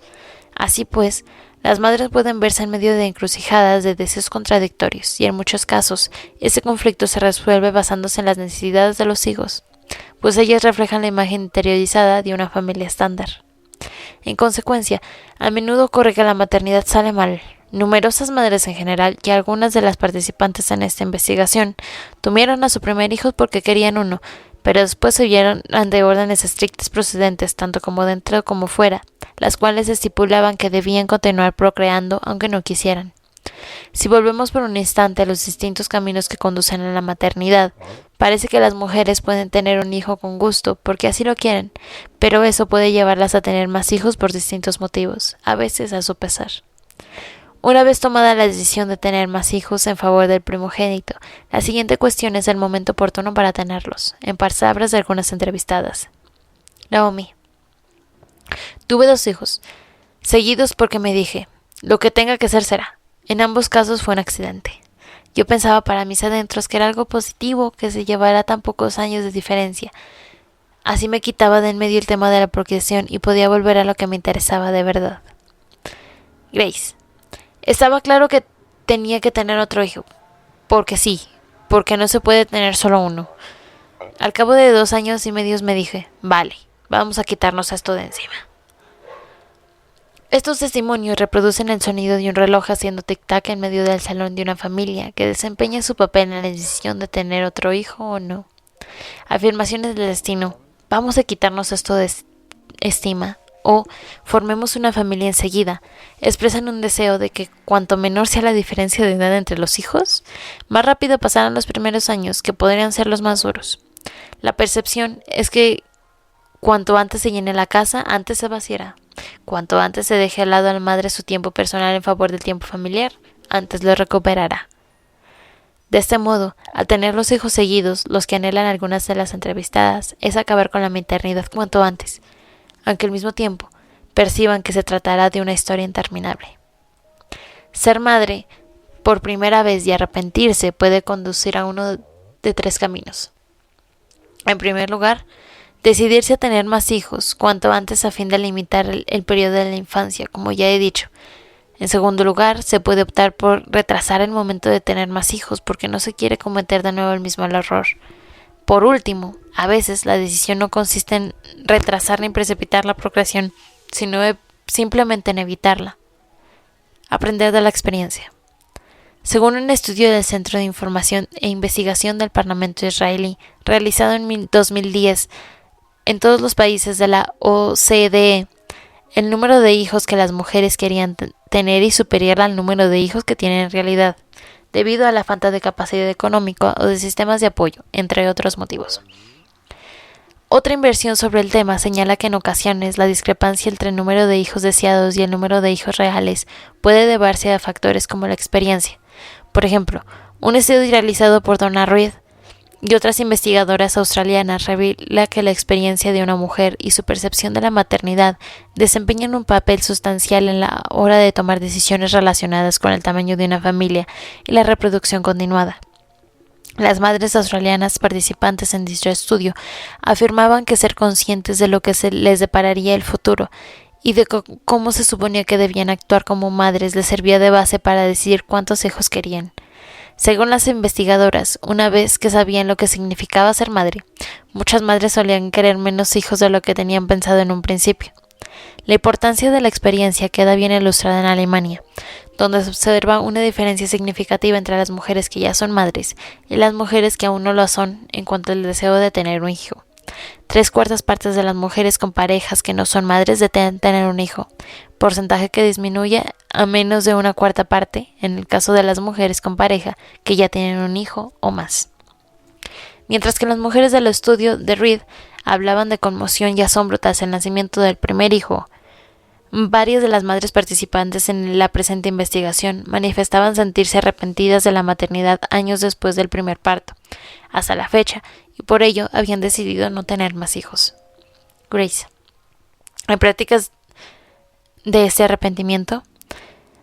Así pues, las madres pueden verse en medio de encrucijadas de deseos contradictorios, y en muchos casos, ese conflicto se resuelve basándose en las necesidades de los hijos, pues ellas reflejan la imagen interiorizada de una familia estándar. En consecuencia, a menudo ocurre que la maternidad sale mal. Numerosas madres en general y algunas de las participantes en esta investigación tuvieron a su primer hijo porque querían uno, pero después se vieron ante órdenes estrictas procedentes tanto como dentro como fuera, las cuales estipulaban que debían continuar procreando aunque no quisieran. Si volvemos por un instante a los distintos caminos que conducen a la maternidad, parece que las mujeres pueden tener un hijo con gusto porque así lo quieren, pero eso puede llevarlas a tener más hijos por distintos motivos, a veces a su pesar. Una vez tomada la decisión de tener más hijos en favor del primogénito, la siguiente cuestión es el momento oportuno para tenerlos, en palabras de algunas entrevistadas. Naomi: tuve 2 hijos, seguidos porque me dije, lo que tenga que ser será. En ambos casos fue un accidente. Yo pensaba para mis adentros que era algo positivo que se llevara tan pocos años de diferencia. Así me quitaba de en medio el tema de la procreación y podía volver a lo que me interesaba de verdad. Grace. Estaba claro que tenía que tener otro hijo. Porque sí, porque no se puede tener solo uno. Al cabo de 2 años y medio me dije, vale, vamos a quitarnos esto de encima. Estos testimonios reproducen el sonido de un reloj haciendo tic-tac en medio del salón de una familia que desempeña su papel en la decisión de tener otro hijo o no. Afirmaciones del destino. Vamos a quitarnos esto de estima o formemos una familia enseguida. Expresan un deseo de que cuanto menor sea la diferencia de edad entre los hijos, más rápido pasarán los primeros años, que podrían ser los más duros. La percepción es que cuanto antes se llene la casa, antes se vaciará. Cuanto antes se deje al lado a la madre su tiempo personal en favor del tiempo familiar, antes lo recuperará. De este modo, al tener los hijos seguidos, los que anhelan algunas de las entrevistadas es acabar con la maternidad cuanto antes, aunque al mismo tiempo perciban que se tratará de una historia interminable. Ser madre, por primera vez y arrepentirse, puede conducir a uno de 3 caminos. En primer lugar, decidirse a tener más hijos cuanto antes a fin de limitar el periodo de la infancia, como ya he dicho. En segundo lugar, se puede optar por retrasar el momento de tener más hijos porque no se quiere cometer de nuevo el mismo error. Por último, a veces la decisión no consiste en retrasar ni precipitar la procreación, sino simplemente en evitarla. Aprender de la experiencia. Según un estudio del Centro de Información e Investigación del Parlamento israelí, realizado en 2010, en todos los países de la OCDE, el número de hijos que las mujeres querían tener es superior al número de hijos que tienen en realidad, debido a la falta de capacidad económica o de sistemas de apoyo, entre otros motivos. Otra inversión sobre el tema señala que en ocasiones la discrepancia entre el número de hijos deseados y el número de hijos reales puede deberse a factores como la experiencia. Por ejemplo, un estudio realizado por Donna Reed y otras investigadoras australianas revela que la experiencia de una mujer y su percepción de la maternidad desempeñan un papel sustancial en la hora de tomar decisiones relacionadas con el tamaño de una familia y la reproducción continuada. Las madres australianas participantes en dicho estudio afirmaban que ser conscientes de lo que se les depararía el futuro y de cómo se suponía que debían actuar como madres les servía de base para decidir cuántos hijos querían. Según las investigadoras, una vez que sabían lo que significaba ser madre, muchas madres solían querer menos hijos de lo que tenían pensado en un principio. La importancia de la experiencia queda bien ilustrada en Alemania, donde se observa una diferencia significativa entre las mujeres que ya son madres y las mujeres que aún no lo son en cuanto al deseo de tener un hijo. 3/4 partes de las mujeres con parejas que no son madres desean tener un hijo, porcentaje que disminuye a menos de 1/4 parte en el caso de las mujeres con pareja que ya tienen un hijo o más. Mientras que las mujeres del estudio de Reed hablaban de conmoción y asombro tras el nacimiento del primer hijo, varias de las madres participantes en la presente investigación manifestaban sentirse arrepentidas de la maternidad años después del primer parto, hasta la fecha, y por ello habían decidido no tener más hijos. Grace. En prácticas de este arrepentimiento,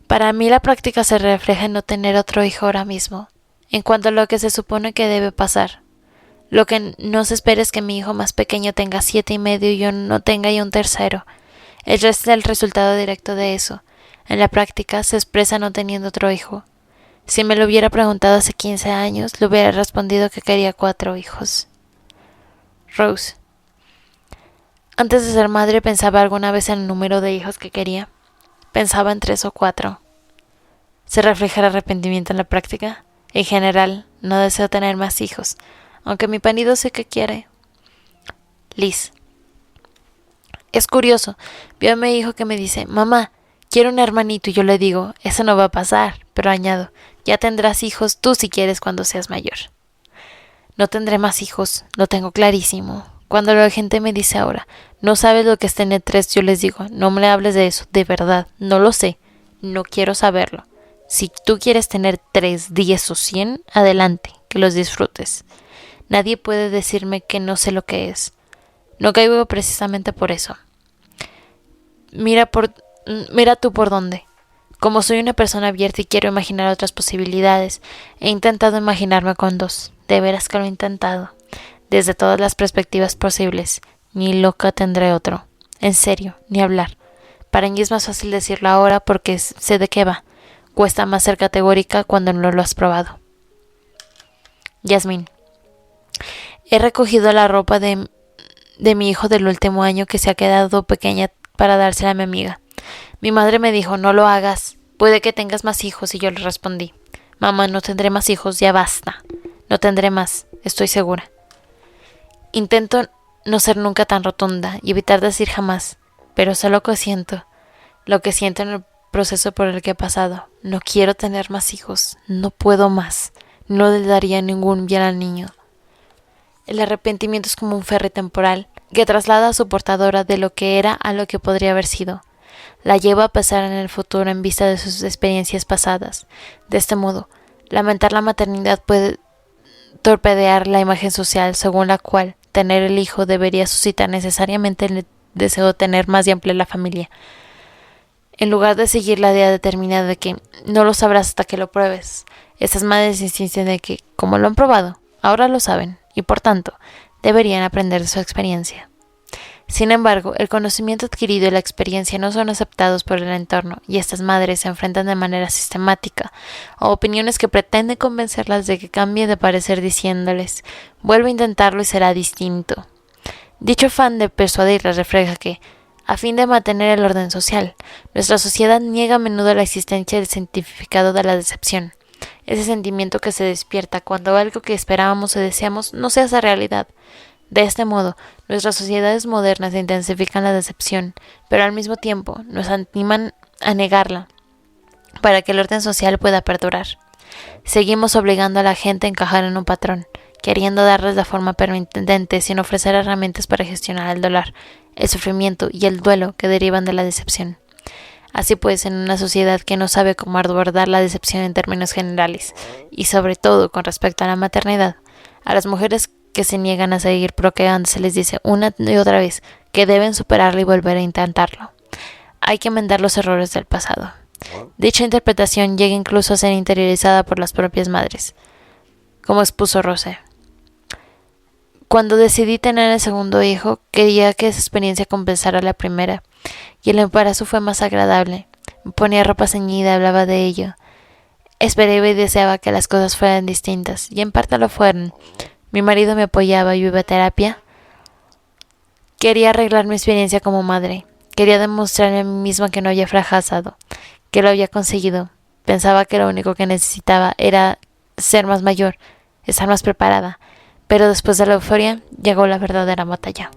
para mí la práctica se refleja en no tener otro hijo ahora mismo, en cuanto a lo que se supone que debe pasar. Lo que no se espera es que mi hijo más pequeño tenga 7 y medio y yo no tenga ya un tercero. El resto es el resultado directo de eso. En la práctica se expresa no teniendo otro hijo. Si me lo hubiera preguntado hace 15 años, le hubiera respondido que quería 4 hijos. Rose. Antes de ser madre pensaba alguna vez en el número de hijos que quería. Pensaba en 3 o 4. ¿Se refleja el arrepentimiento en la práctica? En general, no deseo tener más hijos, aunque mi marido sé que quiere. Liz. Es curioso, veo a mi hijo que me dice, mamá, quiero un hermanito y yo le digo, eso no va a pasar, pero añado, ya tendrás hijos tú si quieres cuando seas mayor. No tendré más hijos, lo tengo clarísimo. Cuando la gente me dice ahora, no sabes lo que es tener 3, yo les digo, no me hables de eso, de verdad, no lo sé, no quiero saberlo. Si tú quieres tener 3, 10 o 100, adelante, que los disfrutes. Nadie puede decirme que no sé lo que es. No caigo precisamente por eso. Mira tú por dónde. Como soy una persona abierta y quiero imaginar otras posibilidades, he intentado imaginarme con 2. De veras que lo he intentado. desde todas las perspectivas posibles. Ni loca tendré otro. En serio, ni hablar. Para mí es más fácil decirlo ahora porque sé de qué va. Cuesta más ser categórica cuando no lo has probado. Yasmín. He recogido la ropa de mi hijo del último año que se ha quedado pequeña para dársela a mi amiga. Mi madre me dijo, no lo hagas, puede que tengas más hijos, y yo le respondí, mamá, no tendré más hijos, ya basta. No tendré más, estoy segura. Intento no ser nunca tan rotunda y evitar decir jamás, pero sé lo que siento en el proceso por el que he pasado. No quiero tener más hijos, no puedo más, no le daría ningún bien al niño. El arrepentimiento es como un ferry temporal que traslada a su portadora de lo que era a lo que podría haber sido. La lleva a pasar en el futuro en vista de sus experiencias pasadas. De este modo, lamentar la maternidad puede torpedear la imagen social según la cual tener el hijo debería suscitar necesariamente el deseo de tener más y ampliar la familia. En lugar de seguir la idea determinada de que no lo sabrás hasta que lo pruebes, estas madres insisten de que, como lo han probado, ahora lo saben y por tanto deberían aprender de su experiencia. Sin embargo, el conocimiento adquirido y la experiencia no son aceptados por el entorno y estas madres se enfrentan de manera sistemática a opiniones que pretenden convencerlas de que cambien de parecer diciéndoles vuelve a intentarlo y será distinto. Dicho afán de persuadirlas refleja que, a fin de mantener el orden social, nuestra sociedad niega a menudo la existencia del significado de la decepción. Ese sentimiento que se despierta cuando algo que esperábamos o deseamos no se hace realidad. De este modo, nuestras sociedades modernas intensifican la decepción, pero al mismo tiempo nos animan a negarla para que el orden social pueda perdurar. Seguimos obligando a la gente a encajar en un patrón, queriendo darles la forma permanente sin ofrecer herramientas para gestionar el dolor, el sufrimiento y el duelo que derivan de la decepción. Así pues, en una sociedad que no sabe cómo abordar la decepción en términos generales, y sobre todo con respecto a la maternidad, a las mujeres que se niegan a seguir procreando se les dice una y otra vez que deben superarlo y volver a intentarlo. Hay que enmendar los errores del pasado. Dicha interpretación llega incluso a ser interiorizada por las propias madres, como expuso Rose. Cuando decidí tener el segundo hijo, quería que esa experiencia compensara la primera, y el embarazo fue más agradable. Me ponía ropa ceñida, hablaba de ello. Esperaba y deseaba que las cosas fueran distintas, y en parte lo fueron. Mi marido me apoyaba y iba a terapia. Quería arreglar mi experiencia como madre. Quería demostrarme a mí misma que no había fracasado, que lo había conseguido. Pensaba que lo único que necesitaba era ser más mayor, estar más preparada. Pero después de la euforia llegó la verdadera batalla.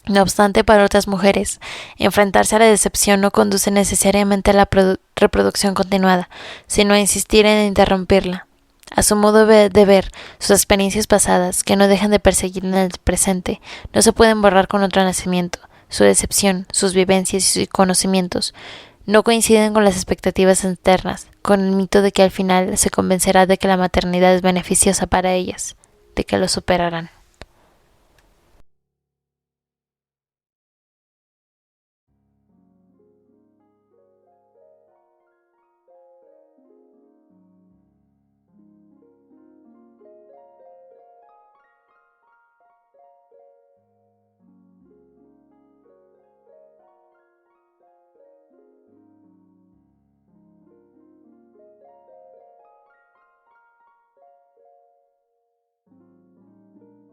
No obstante, para otras mujeres, enfrentarse a la decepción no conduce necesariamente a la reproducción continuada, sino a insistir en interrumpirla. A su modo de ver, sus experiencias pasadas, que no dejan de perseguir en el presente, no se pueden borrar con otro nacimiento. Su decepción, sus vivencias y sus conocimientos no coinciden con las expectativas internas, con el mito de que al final se convencerá de que la maternidad es beneficiosa para ellas, de que lo superarán.